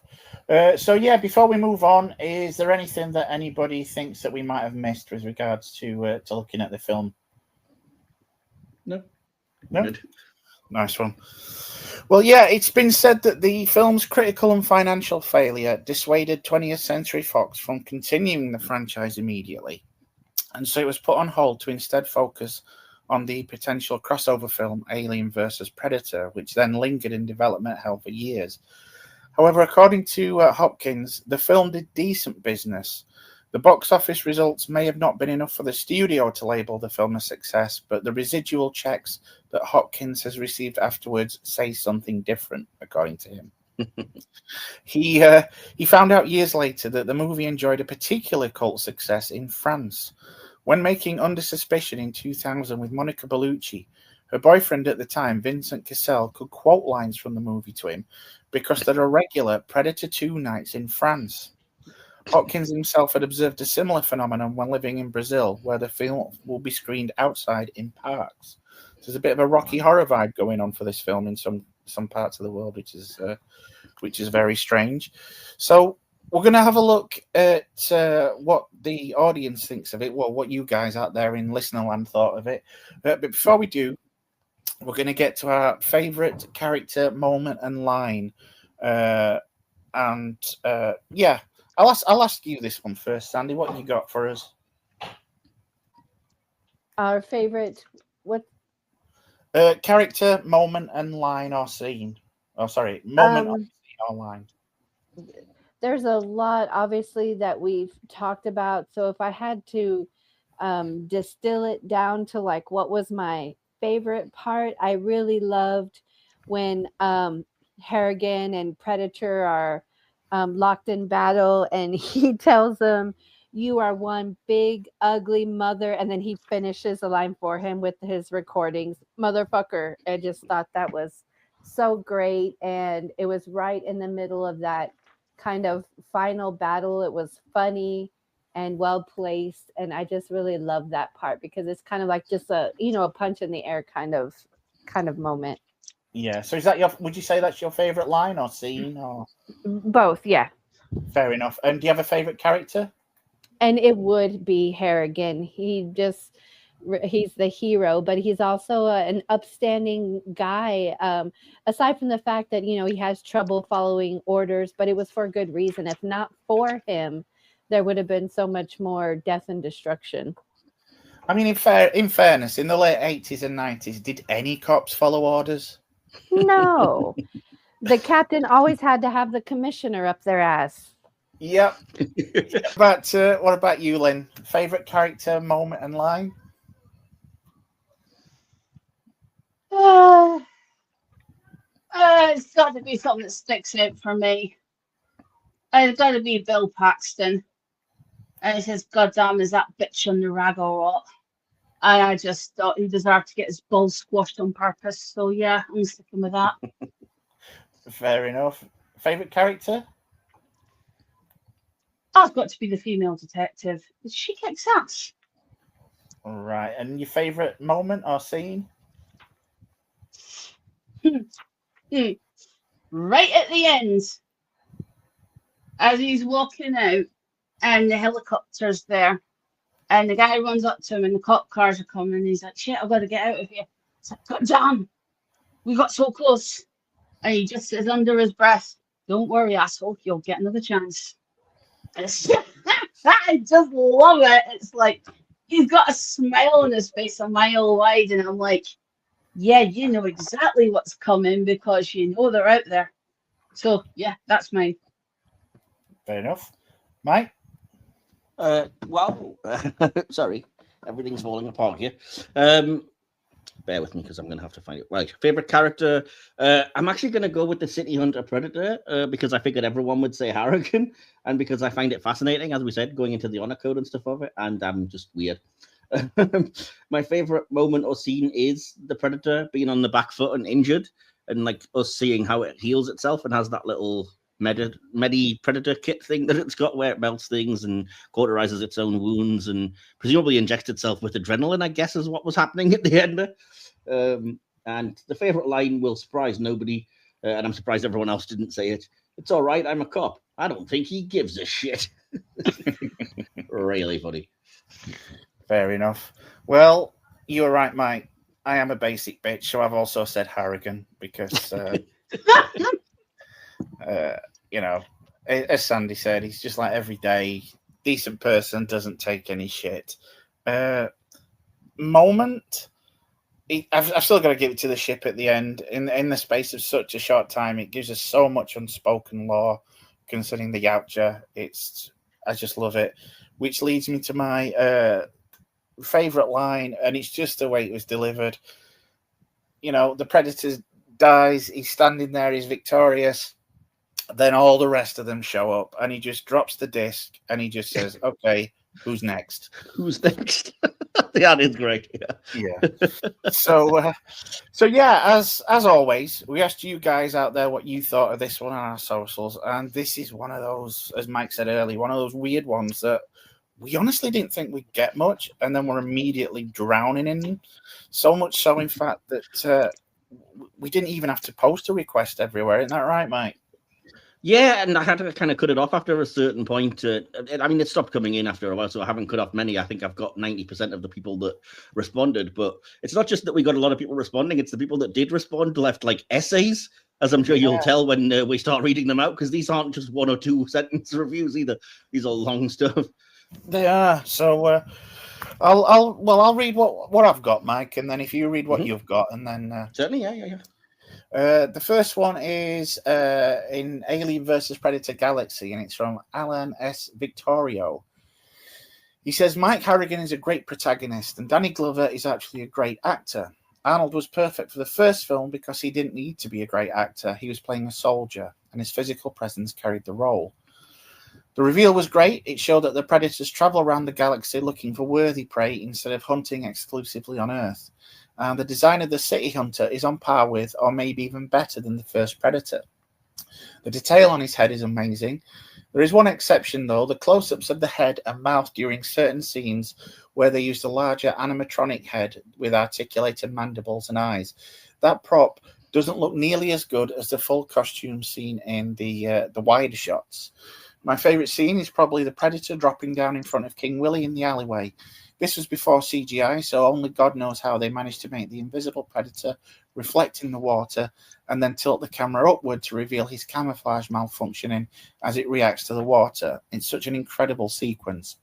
So, yeah, before we move on, is there anything that anybody thinks that we might have missed with regards to looking at the film? No. Good. Nice one. Well, yeah, it's been said that the film's critical and financial failure dissuaded 20th Century Fox from continuing the franchise immediately. And so it was put on hold to instead focus on the potential crossover film Alien vs. Predator, which then lingered in development hell for years. However, according to Hopkins, the film did decent business. The box office results may have not been enough for the studio to label the film a success, but the residual checks that Hopkins has received afterwards say something different, according to him. He found out years later that the movie enjoyed a particular cult success in France. When making Under Suspicion in 2000 with Monica Bellucci, her boyfriend at the time, Vincent Cassel, could quote lines from the movie to him because there are regular Predator 2 nights in France. Hopkins himself had observed a similar phenomenon when living in Brazil, where the film will be screened outside in parks. So there's a bit of a Rocky Horror vibe going on for this film in some parts of the world, which is very strange. So we're going to have a look at what the audience thinks of it, well, what you guys out there in listener land thought of it. But before we do, we're going to get to our favourite character, moment, and line. Yeah, I'll ask you this one first, Sandy. What you got for us? Our favorite, what? Character, moment, and line or scene. Oh, sorry, moment or scene or line. There's a lot, obviously, that we've talked about. So if I had to distill it down to like what was my favorite part, I really loved when Harrigan and Predator are locked in battle, and he tells them, "You are one big ugly mother," and then he finishes the line for him with his recordings, "Motherfucker." I just thought that was so great, and it was right in the middle of that kind of final battle. It was funny and well placed, and I just really love that part because it's kind of like just a a punch in the air kind of moment. Yeah. So is that would you say that's your favorite line or scene or? Both, yeah. Fair enough. And do you have a favorite character? And it would be Harrigan. He's the hero, but he's also an upstanding guy. Aside from the fact that he has trouble following orders, but it was for good reason. If not for him, there would have been so much more death and destruction. I mean, in fairness, in the late 80s and 90s, did any cops follow orders? No. The captain always had to have the commissioner up their ass. Yep. But what about you, Lynn? Favorite character, moment, and line? It's got to be something that sticks out for me. It's got to be Bill Paxton. And he says, "God damn, is that bitch on the rag or what?" And I just thought he deserved to get his balls squashed on purpose. So yeah, I'm sticking with that. Fair enough. Favorite character? That's got to be the female detective. She kicks ass. All right. And your favorite moment or scene? Right at the end, as he's walking out, and the helicopter's there, and the guy runs up to him, and the cop cars are coming, and he's like, "Shit, I've got to get out of here." It's like, "God damn, we got so close." And he just says under his breath, "Don't worry, asshole, you'll get another chance." And I just love it. It's like he's got a smile on his face a mile wide, and I'm like, yeah, you know exactly what's coming because you know they're out there. So yeah, that's mine. Fair enough. Mike? Well, sorry, everything's falling apart here. Bear with me because I'm going to have to find it. Right, favorite character. I'm actually going to go with the City Hunter Predator because I figured everyone would say Harrigan, and because I find it fascinating, as we said, going into the honor code and stuff of it, and I'm just weird. My favorite moment or scene is the Predator being on the back foot and injured, and like us seeing how it heals itself and has that little Medi Predator kit thing that it's got where it melts things and cauterizes its own wounds and presumably injects itself with adrenaline, I guess is what was happening at the end. And the favorite line will surprise nobody, and I'm surprised everyone else didn't say it. "It's all right, I'm a cop. I don't think he gives a shit." Really funny. Fair enough. Well, you were right, Mike. I am a basic bitch, so I've also said Harrigan because, as Sandy said, he's just like everyday decent person, doesn't take any shit. Moment, I've still got to give it to the ship at the end. In the space of such a short time, it gives us so much unspoken law concerning the Yautja. I just love it, which leads me to my favorite line, and it's just the way it was delivered. The Predator dies, he's standing there, he's victorious, then all the rest of them show up, and he just drops the disc and he just says, "Okay, who's next?" Who's next? That is great. Yeah. So yeah, as always, we asked you guys out there what you thought of this one on our socials, and this is one of those, as Mike said earlier, one of those weird ones that we honestly didn't think we'd get much, and then we're immediately drowning in. So much so, in fact, that we didn't even have to post a request everywhere. Isn't that right, Mike? Yeah, and I had to kind of cut it off after a certain point. I mean, it stopped coming in after a while, so I haven't cut off many. I think I've got 90% of the people that responded. But it's not just that we got a lot of people responding. It's the people that did respond left like essays, as I'm sure you'll tell when we start reading them out, because these aren't just 1 or 2 sentence reviews either. These are long stuff. They are. So I'll read what I've got, Mike, and then if you read what you've got, and then certainly, yeah. The first one is in Alien versus Predator Galaxy, and it's from Alan S. Victorio. He says, "Mike Harrigan is a great protagonist, and Danny Glover is actually a great actor. Arnold was perfect for the first film because he didn't need to be a great actor. He was playing a soldier, and his physical presence carried the role. The reveal was great. It showed that the predators travel around the galaxy looking for worthy prey instead of hunting exclusively on Earth. And the design of the city hunter is on par with, or maybe even better than, the first Predator. The detail on his head is amazing. There is one exception, though: the close-ups of the head and mouth during certain scenes where they used a larger animatronic head with articulated mandibles and eyes. That prop doesn't look nearly as good as the full costume scene in the wider shots. My favourite scene is probably the Predator dropping down in front of King Willie in the alleyway. This was before CGI, so only God knows how they managed to make the invisible Predator reflect in the water and then tilt the camera upward to reveal his camouflage malfunctioning as it reacts to the water. It's such an incredible sequence.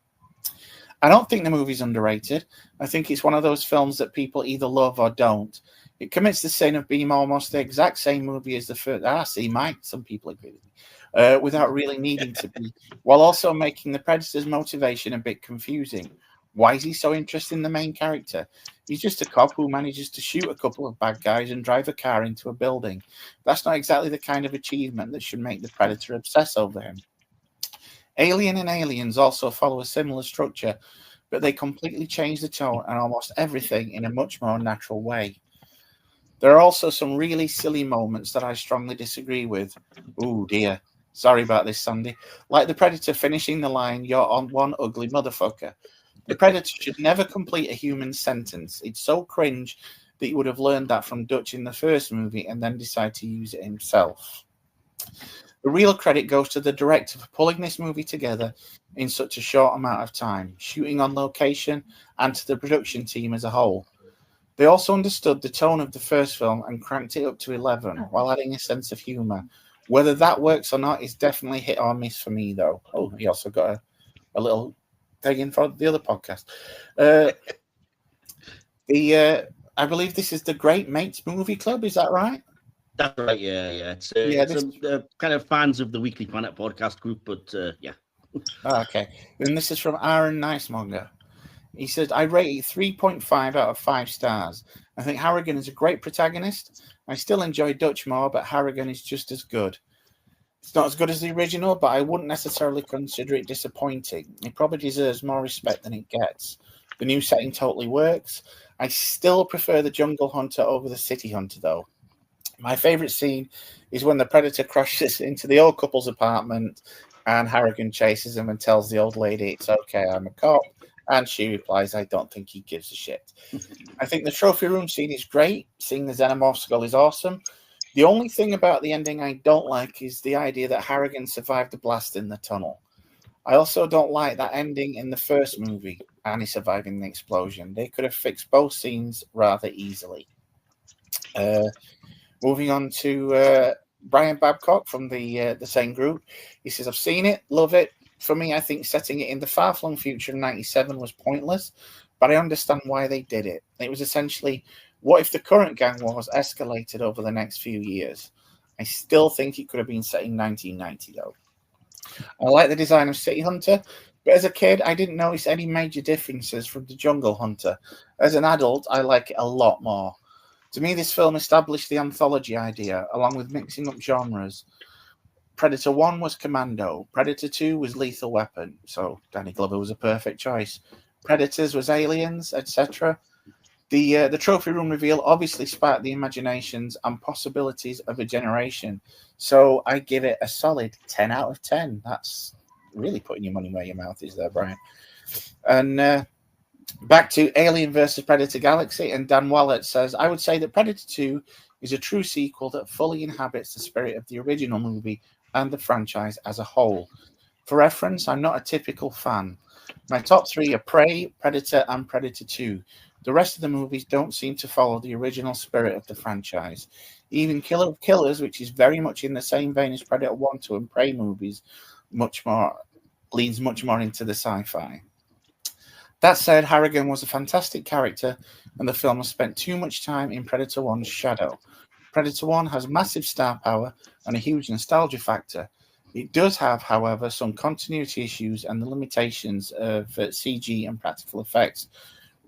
I don't think the movie's underrated. I think it's one of those films that people either love or don't. It commits the sin of being almost the exact same movie as the first. See, Mike, some people agree with me, without really needing to be, while also making the Predator's motivation a bit confusing. Why is he so interested in the main character? He's just a cop who manages to shoot a couple of bad guys and drive a car into a building. That's not exactly the kind of achievement that should make the Predator obsess over him. Alien and Aliens also follow a similar structure, but they completely change the tone and almost everything in a much more natural way. There are also some really silly moments that I strongly disagree with. Oh dear. Sorry about this, Sandy. Like the Predator finishing the line, "You're on one ugly motherfucker." The Predator should never complete a human sentence. It's so cringe that he would have learned that from Dutch in the first movie and then decide to use it himself. The real credit goes to the director for pulling this movie together in such a short amount of time, shooting on location, and to the production team as a whole. They also understood the tone of the first film and cranked it up to 11 while adding a sense of humour. Whether that works or not is definitely hit or miss for me, though. Oh, he also got a little thing in for the other podcast. I believe this is the Great Mates Movie Club. Is that right? That's right. Yeah. It's kind of fans of the Weekly Planet podcast group, but yeah. Okay. And this is from Aaron Nicemonger. He said, I rate it 3.5 out of 5 stars. I think Harrigan is a great protagonist. I still enjoy Dutch more, but Harrigan is just as good. It's not as good as the original, but I wouldn't necessarily consider it disappointing. It probably deserves more respect than it gets. The new setting totally works. I still prefer the Jungle Hunter over the City Hunter, though. My favourite scene is when the Predator crashes into the old couple's apartment and Harrigan chases him and tells the old lady, it's okay, I'm a cop. And she replies, I don't think he gives a shit. I think the trophy room scene is great. Seeing the xenomorph skull is awesome. The only thing about the ending I don't like is the idea that Harrigan survived the blast in the tunnel. I also don't like that ending in the first movie, Annie surviving the explosion. They could have fixed both scenes rather easily. Moving on to Brian Babcock from the same group. He says, I've seen it, love it. For me, I think setting it in the far-flung future of 97 was pointless, but I understand why they did it. It was essentially, what if the current gang wars escalated over the next few years? I still think it could have been set in 1990, though. I like the design of City Hunter, but as a kid, I didn't notice any major differences from the Jungle Hunter. As an adult, I like it a lot more. To me, this film established the anthology idea, along with mixing up genres. Predator 1 was Commando. Predator 2 was Lethal Weapon. So Danny Glover was a perfect choice. Predators was Aliens, etc. The trophy room reveal obviously sparked the imaginations and possibilities of a generation. So I give it a solid 10 out of 10. That's really putting your money where your mouth is there, Brian. And back to Alien versus Predator Galaxy, and Dan Wallett says, I would say that Predator 2 is a true sequel that fully inhabits the spirit of the original movie and the franchise as a whole. For reference, I'm not a typical fan. My top 3 are Prey, Predator, and Predator 2. The rest of the movies don't seem to follow the original spirit of the franchise. Even Killer of Killers, which is very much in the same vein as Predator 1, 2, and Prey movies, leans much more into the sci-fi. That said, Harrigan was a fantastic character, and the film has spent too much time in Predator 1's shadow. Predator 1 has massive star power and a huge nostalgia factor. It does have, however, some continuity issues and the limitations of CG and practical effects,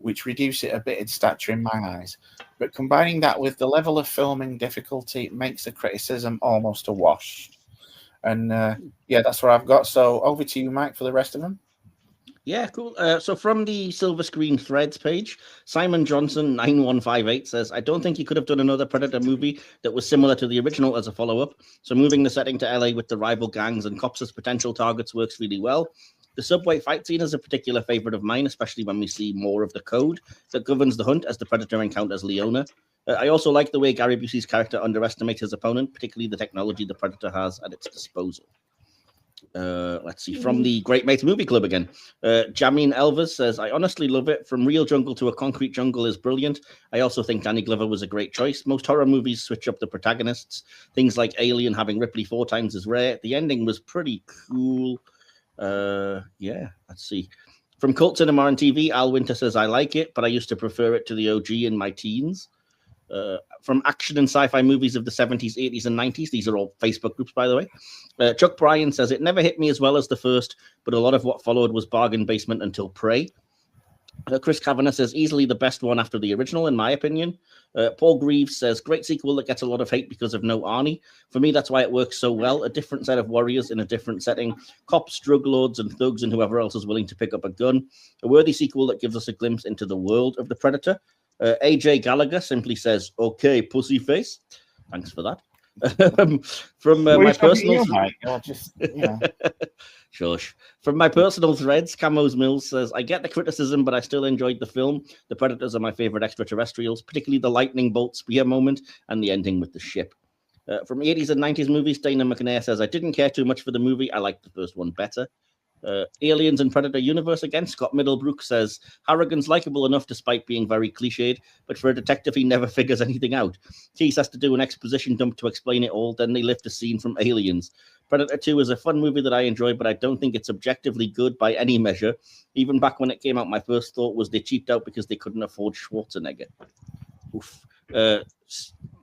which reduce it a bit in stature in my eyes. But combining that with the level of filming difficulty makes the criticism almost a wash. And yeah, that's what I've got. So over to you, Mike, for the rest of them. Yeah, cool. So from the Silver Screen Threads page, Simon Johnson 9158 says, I don't think he could have done another Predator movie that was similar to the original as a follow-up. So moving the setting to LA with the rival gangs and cops as potential targets works really well. The subway fight scene is a particular favorite of mine, especially when we see more of the code that governs the hunt as the Predator encounters Leona. I also like the way Gary Busey's character underestimates his opponent, particularly the technology the Predator has at its disposal. Let's see, from the Great Mates Movie Club again. Jamin Elvers says, I honestly love it. From real jungle to a concrete jungle is brilliant. I also think Danny Glover was a great choice. Most horror movies switch up the protagonists. Things like Alien having Ripley 4 times is rare. The ending was pretty cool. Yeah, let's see. From Cult Cinema and TV, Al Winter says, I like it, but I used to prefer it to the OG in my teens. From action and sci-fi movies of the 70s, 80s, and 90s. These are all Facebook groups, by the way. Chuck Bryan says, it never hit me as well as the first, but a lot of what followed was bargain basement until Prey. Chris Kavanagh says, easily the best one after the original, in my opinion. Paul Greaves says, great sequel that gets a lot of hate because of no Arnie. For me, that's why it works so well. A different set of warriors in a different setting. Cops, drug lords, and thugs, and whoever else is willing to pick up a gun. A worthy sequel that gives us a glimpse into the world of the Predator. AJ Gallagher simply says, okay, pussy face. Thanks for that. From my personal... Shush. From my personal threads, Camos Mills says, I get the criticism, but I still enjoyed the film. The Predators are my favorite extraterrestrials, particularly the lightning bolt spear moment and the ending with the ship. From 80s and 90s movies, Dana McNair says, I didn't care too much for the movie. I liked the first one better. Aliens and Predator Universe again. Scott Middlebrook says, Harrigan's likable enough despite being very cliched, but for a detective, he never figures anything out. Tease has to do an exposition dump to explain it all, then they lift a scene from Aliens. Predator 2 is a fun movie that I enjoy, but I don't think it's objectively good by any measure. Even back when it came out, my first thought was they cheaped out because they couldn't afford Schwarzenegger. Oof.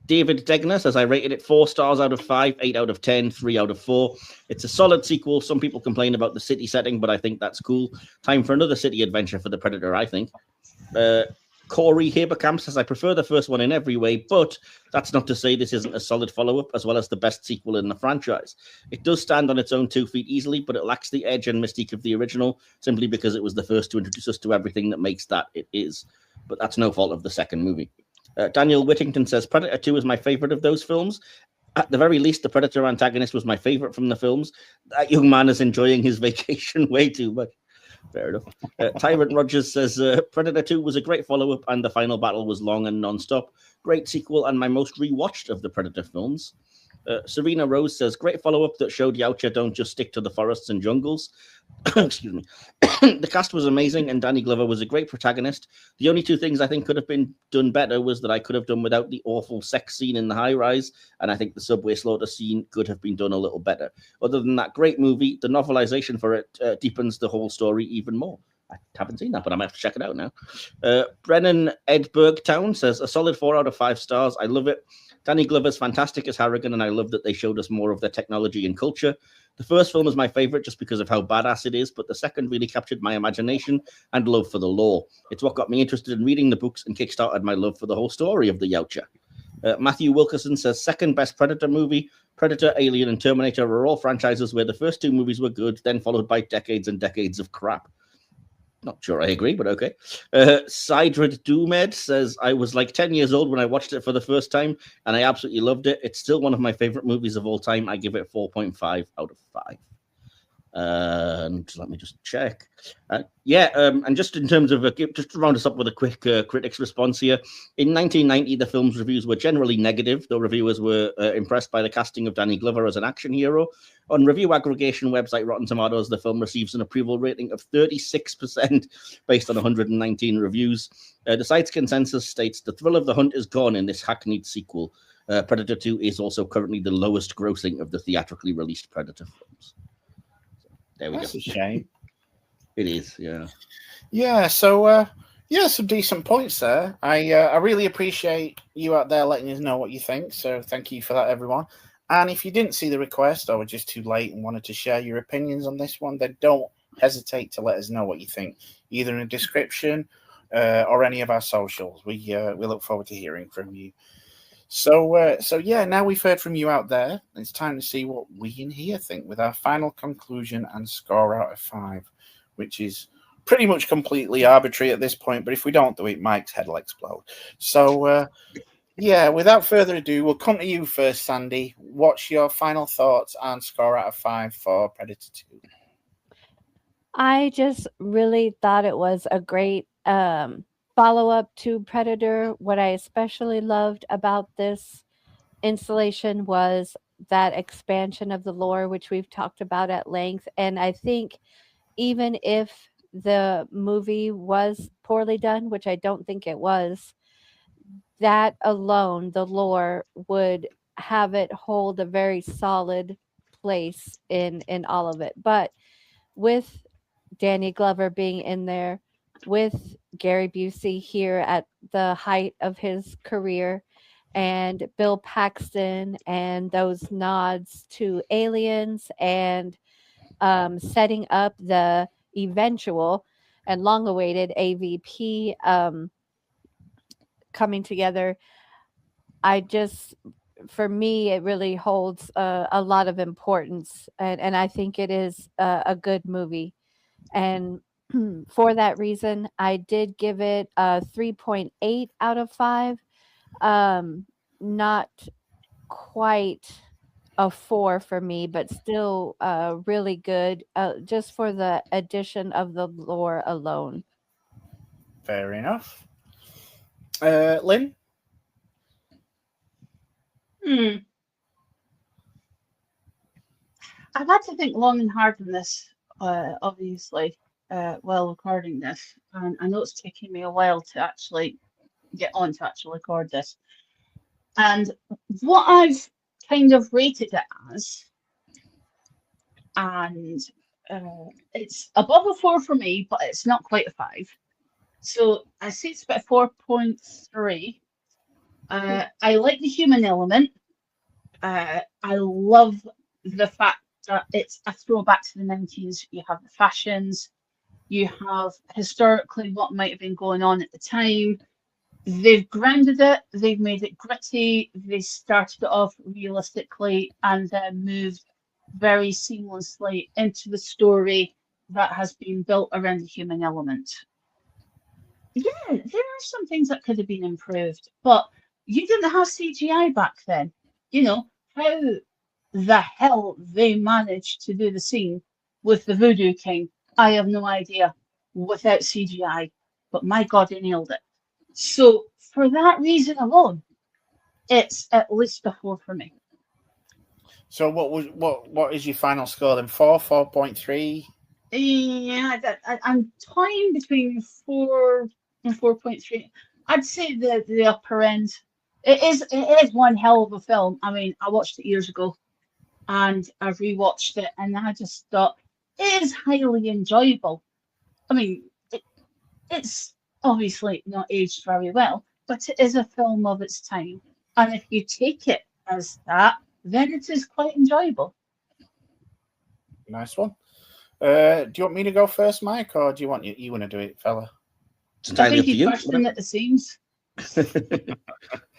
David Degner says, I rated it 4 stars out of 5, 8 out of 10, 3 out of 4. It's a solid sequel. Some people complain about the city setting, but I think that's cool. Time for another city adventure for the Predator, I think. Corey Haberkamp says, I prefer the first one in every way, but that's not to say this isn't a solid follow-up as well as the best sequel in the franchise. It does stand on its own 2 feet easily, but it lacks the edge and mystique of the original simply because it was the first to introduce us to everything that makes that it is. But that's no fault of the second movie. Daniel Whittington says, Predator 2 is my favorite of those films. At the very least, the Predator antagonist was my favorite from the films. That young man is enjoying his vacation way too much. Fair enough. Tyrant Rogers says, Predator 2 was a great follow-up and the final battle was long and non-stop. Great sequel and my most rewatched of the Predator films. Serena Rose says, great follow-up that showed Yautja don't just stick to the forests and jungles. Excuse me. The cast was amazing and Danny Glover was a great protagonist. The only 2 things I think could have been done better was that I could have done without the awful sex scene in the high-rise, and I think the subway slaughter scene could have been done a little better. Other than that, great movie. The novelization for it deepens the whole story even more. I haven't seen that, but I might have to check it out now. Brennan Edbergtown says, a solid 4 out of 5 stars. I love it. Danny Glover's fantastic as Harrigan, and I love that they showed us more of their technology and culture. The first film is my favorite just because of how badass it is, but the second really captured my imagination and love for the lore. It's what got me interested in reading the books and kickstarted my love for the whole story of the Yautja. Matthew Wilkerson says, second best Predator movie. Predator, Alien, and Terminator are all franchises where the first 2 movies were good, then followed by decades and decades of crap. Not sure I agree, but okay. Sidrid Doomed says, I was like 10 years old when I watched it for the first time, and I absolutely loved it. It's still one of my favorite movies of all time. I give it 4.5 out of 5. And let me just check. And just in terms of, just to round us up with a quick critics response here. In 1990, the film's reviews were generally negative, though reviewers were impressed by the casting of Danny Glover as an action hero. On review aggregation website Rotten Tomatoes, the film receives an approval rating of 36% based on 119 reviews. The site's consensus states the thrill of the hunt is gone in this hackneyed sequel. Predator 2 is also currently the lowest grossing of the theatrically released Predator films. There we That's go. a shame. It is, yeah. Yeah, so, some decent points there. I really appreciate you out there letting us know what you think, so thank you for that, everyone. And if you didn't see the request or were just too late and wanted to share your opinions on this one, then don't hesitate to let us know what you think, either in a description or any of our socials. We look forward to hearing from you. So yeah, now we've heard from you out there, it's time to see what we in here think with our final conclusion and score out of 5, which is pretty much completely arbitrary at this point. But if we don't do it, Mike's head will explode. So yeah, without further ado, we'll come to you first, Sandy. What's your final thoughts and score out of 5 for Predator 2? I just really thought it was a great follow-up to Predator. What I especially loved about this installation was that expansion of the lore, which we've talked about at length. And I think even if the movie was poorly done, which I don't think it was, that alone, the lore would have it hold a very solid place in all of it. But with Danny Glover being in there, with Gary Busey here at the height of his career, and Bill Paxton, and those nods to aliens, and setting up the eventual and long-awaited AVP coming together, for me, it really holds a lot of importance, and I think it is a good movie. And for that reason, I did give it a 3.8 out of 5. Not quite a 4 for me, but still really good, just for the addition of the lore alone. Fair enough. Lynn? I've had to think long and hard on this, obviously, while recording this. And I know it's taking me a while to actually get on to actually record this. And what I've kind of rated it as, and it's above a 4 for me, but it's not quite a 5. So I say it's about 4.3. I like the human element. I love the fact that it's a throwback to the 90s. You have the fashions, you have historically what might have been going on at the time. They've grounded it, they've made it gritty, they started it off realistically and then moved very seamlessly into the story that has been built around the human element. Yeah, there are some things that could have been improved, but you didn't have CGI back then. You know, how the hell they managed to do the scene with the Voodoo King, I have no idea, without CGI, but my God, they nailed it. So for that reason alone, it's at least a 4 for me. So what is your final score then? 4, 4.3? Yeah, I'm toying between 4 and 4.3. I'd say the upper end. It is one hell of a film. I mean, I watched it years ago, and I rewatched it, and I just thought it is highly enjoyable. I mean, it's obviously not aged very well, but it is a film of its time, and if you take it as that, then it is quite enjoyable. Nice one. Do you want me to go first, Mike, or do you want you want to do it, fella? It's entirely I up think to you. Bursting at the seams.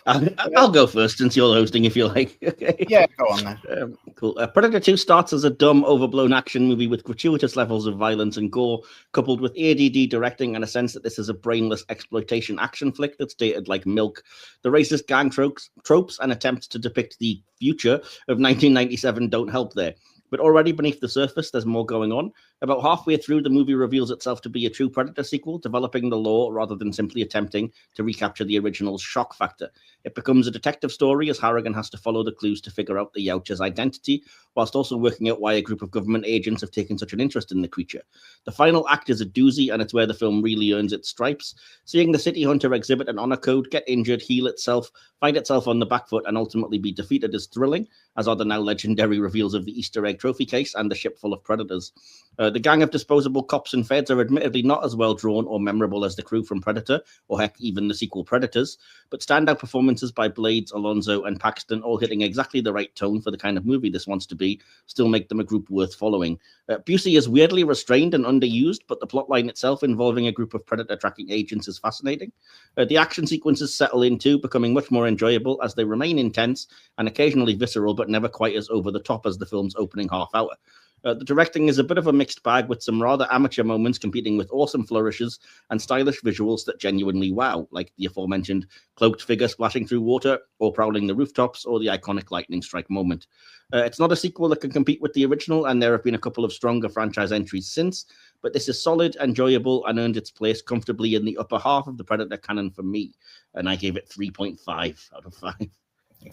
I'll go first since you're hosting, if you like. Okay. Yeah, go on then. Cool. Predator 2 starts as a dumb, overblown action movie with gratuitous levels of violence and gore, coupled with ADD directing and a sense that this is a brainless exploitation action flick that's dated like milk. The racist gang tropes and attempts to depict the future of 1997 don't help there. But already beneath the surface, there's more going on. About halfway through, the movie reveals itself to be a true Predator sequel, developing the lore rather than simply attempting to recapture the original's shock factor. It becomes a detective story as Harrigan has to follow the clues to figure out the Yautja's identity, whilst also working out why a group of government agents have taken such an interest in the creature. The final act is a doozy, and it's where the film really earns its stripes. Seeing the city hunter exhibit an honor code, get injured, heal itself, find itself on the back foot and ultimately be defeated is thrilling, as are the now legendary reveals of the Easter egg trophy case and the ship full of predators. The gang of disposable cops and feds are admittedly not as well drawn or memorable as the crew from Predator, or heck, even the sequel Predators, but standout performances by Blades, Alonso, and Paxton, all hitting exactly the right tone for the kind of movie this wants to be, still make them a group worth following. Busey is weirdly restrained and underused, but the plotline itself involving a group of Predator tracking agents is fascinating. The action sequences settle in too, becoming much more enjoyable as they remain intense and occasionally visceral, but never quite as over the top as the film's opening half hour. The directing is a bit of a mixed bag, with some rather amateur moments competing with awesome flourishes and stylish visuals that genuinely wow, like the aforementioned cloaked figure splashing through water or prowling the rooftops, or the iconic lightning strike moment. It's not a sequel that can compete with the original, and there have been a couple of stronger franchise entries since, but this is solid, enjoyable, and earned its place comfortably in the upper half of the Predator canon for me, and I gave it 3.5 out of 5.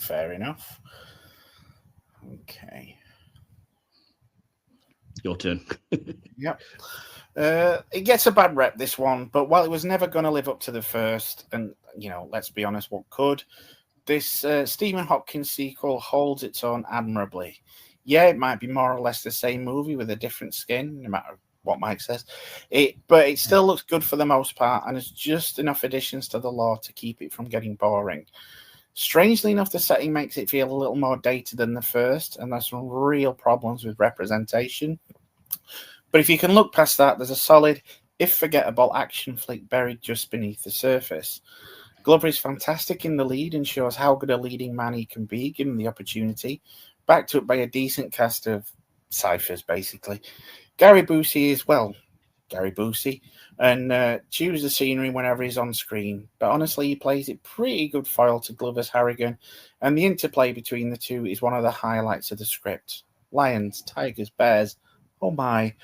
Fair enough. Okay. Your turn. Yep. It gets a bad rep, this one, but while it was never going to live up to the first, and, let's be honest, what could, this Stephen Hopkins sequel holds its own admirably. Yeah, it might be more or less the same movie with a different skin, no matter what Mike says, but it still looks good for the most part, and there's just enough additions to the lore to keep it from getting boring. Strangely enough, the setting makes it feel a little more dated than the first, and there's some real problems with representation. But if you can look past that, there's a solid, if forgettable, action flick buried just beneath the surface. Glover is fantastic in the lead and shows how good a leading man he can be, given the opportunity, backed up by a decent cast of ciphers, basically. Gary Busey is, Gary Busey, and chews the scenery whenever he's on screen. But honestly, he plays it pretty good foil to Glover's Harrigan, and the interplay between the two is one of the highlights of the script. Lions, tigers, bears, oh my.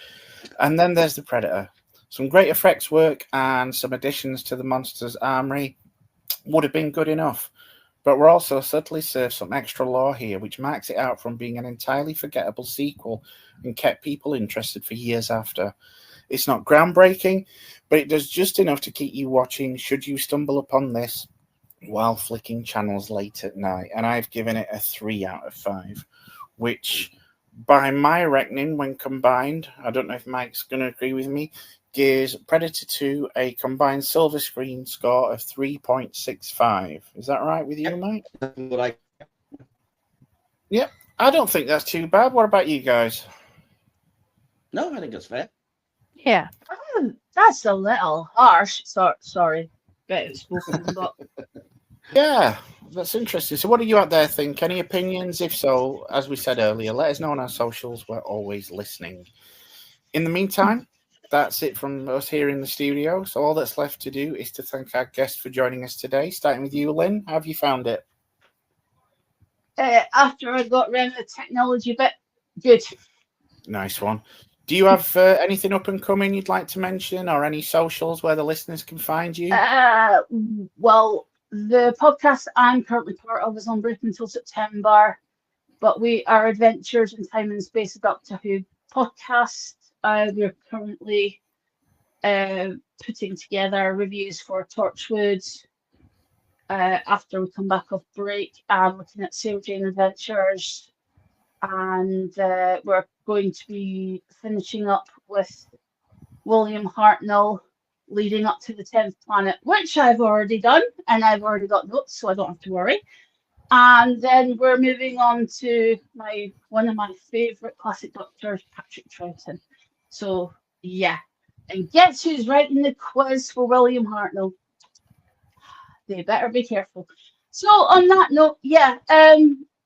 And then there's the Predator. Some great effects work and some additions to the monster's armory would have been good enough. But we're also subtly served some extra lore here, which marks it out from being an entirely forgettable sequel and kept people interested for years after. It's not groundbreaking, but it does just enough to keep you watching should you stumble upon this while flicking channels late at night. And I've given it a 3 out of 5, which, by my reckoning, when combined, I don't know if Mike's going to agree with me, gives Predator 2 a combined silver screen score of 3.65. Is that right with you, Mike? Yep. I don't think that's too bad. What about you guys? No, I think it's fair. Yeah. That's a little harsh. Sorry. Get it spoken, but Yeah, that's interesting. So what do you out there think? Any opinions? If so, as we said earlier, let us know on our socials. We're always listening. In the meantime, that's it from us here in the studio. So all that's left to do is to thank our guests for joining us today. Starting with you, Lynn. How have you found it? after I got around the technology bit, good. Nice one. Do you have anything up and coming you'd like to mention, or any socials where the listeners can find you? Well, the podcast I'm currently part of is on break until September, but our Adventures in Time and Space, a Doctor Who podcast. We're currently putting together reviews for Torchwood. After we come back off break, I'm looking at Sarah Jane Adventures, and we're going to be finishing up with William Hartnell, leading up to the 10th planet, which I've already done, and I've already got notes, so I don't have to worry. And then we're moving on to one of my favourite classic doctors, Patrick Troughton. So, yeah. And guess who's writing the quiz for William Hartnell? They better be careful. So, on that note, yeah,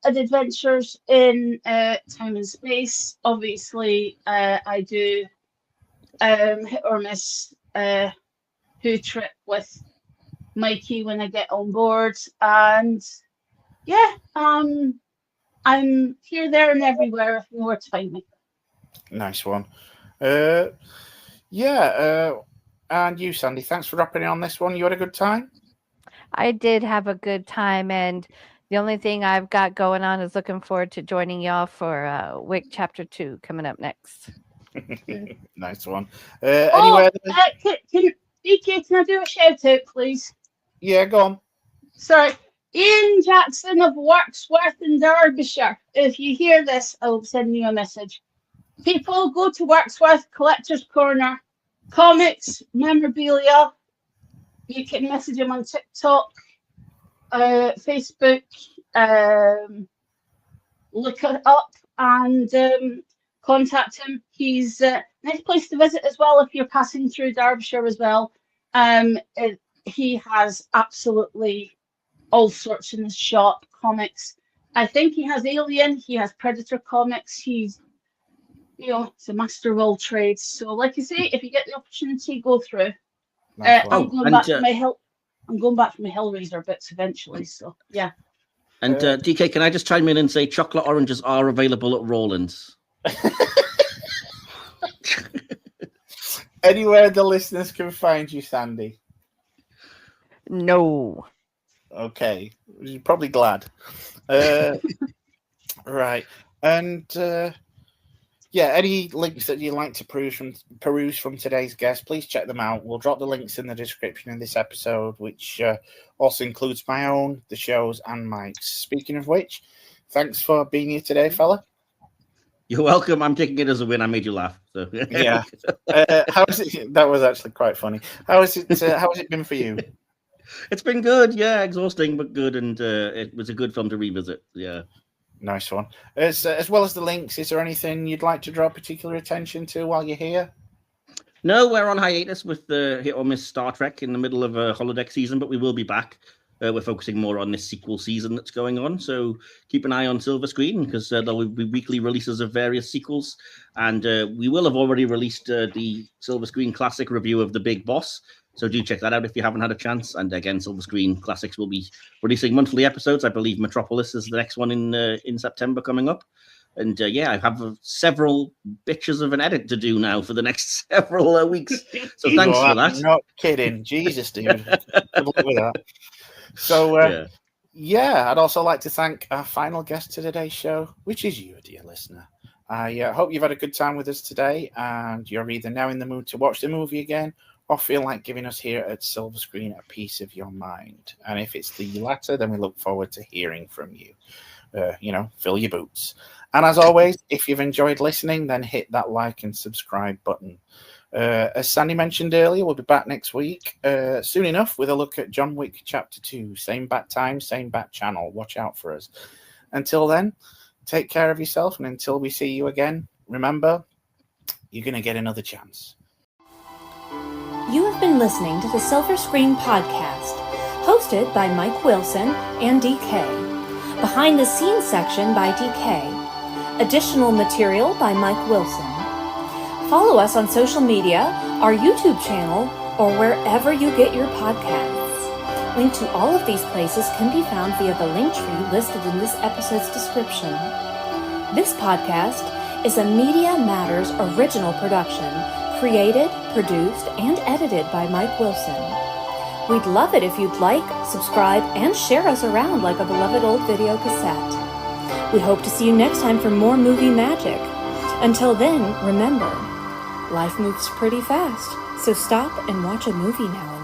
Adventures in Time and Space. Obviously, I do hit or miss Who trip with Mikey when I get on board, and yeah, I'm here, there, and everywhere if you know where to find me. Nice one. And you, Sandy, thanks for dropping in on this one. You had a good time? I did have a good time, and the only thing I've got going on is looking forward to joining y'all for Wick Chapter 2 coming up next. Nice one. Anywhere? DK, can I do a shout out, please? Yeah, go on. Sorry. Ian Jackson of Worksworth in Derbyshire. If you hear this, I'll send you a message. People, go to Worksworth Collector's Corner. Comics, memorabilia. You can message him on TikTok, Facebook. Look it up and contact him. He's a nice place to visit as well if you're passing through Derbyshire as well. He has absolutely all sorts in his shop, comics. I think he has Alien, he has Predator comics. He's, it's a master of all trades. So, like I say, if you get the opportunity, go through. I'm going back to my Hellraiser bits eventually. So, yeah. And DK, can I just chime in and say chocolate oranges are available at Rawlins? Anywhere the listeners can find you, Sandy? No. Okay. You're probably glad. Right. And any links that you'd like to peruse from today's guest, please check them out. We'll drop the links in the description in this episode, which also includes my own, the show's, and Mike's. Speaking of which, thanks for being here today, fella. You're welcome. I'm taking it as a win. I made you laugh. So. Yeah. How's it? That was actually quite funny. How has it been for you? It's been good. Yeah, exhausting but good, and it was a good film to revisit. Yeah. Nice one. As well as the links, is there anything you'd like to draw particular attention to while you're here? No, we're on hiatus with the hit or miss Star Trek in the middle of a holodeck season, but we will be back. We're focusing more on this sequel season that's going on, so keep an eye on Silvestri because there will be weekly releases of various sequels, and we will have already released the Silvestri Classic review of The Big Boss, so do check that out if you haven't had a chance. And again, Silvestri Classics will be releasing monthly episodes. I believe Metropolis is the next one in September coming up. And I have several bitches of an edit to do now for the next several weeks. So thanks for that. I'm not kidding. Jesus, dude. Good luck with that. So, I'd also like to thank our final guest to today's show, which is you, dear listener. I hope you've had a good time with us today, and you're either now in the mood to watch the movie again or feel like giving us here at Silvestri a piece of your mind. And if it's the latter, then we look forward to hearing from you. Fill your boots. And as always, if you've enjoyed listening, then hit that like and subscribe button. As Sandy mentioned earlier, we'll be back next week, soon enough, with a look at John Wick Chapter 2. Same bat time, same bat channel. Watch out for us. Until then, take care of yourself, and until we see you again, remember, you're going to get another chance. You have been listening to the Silvestri Podcast, hosted by Mike Wilson and DK. Behind the Scenes section by DK. Additional material by Mike Wilson. Follow us on social media, our YouTube channel, or wherever you get your podcasts. Link to all of these places can be found via the link tree listed in this episode's description. This podcast is a Media Matters original production, created, produced, and edited by Mike Wilson. We'd love it if you'd like, subscribe, and share us around like a beloved old video cassette. We hope to see you next time for more movie magic. Until then, remember, life moves pretty fast, so stop and watch a movie now.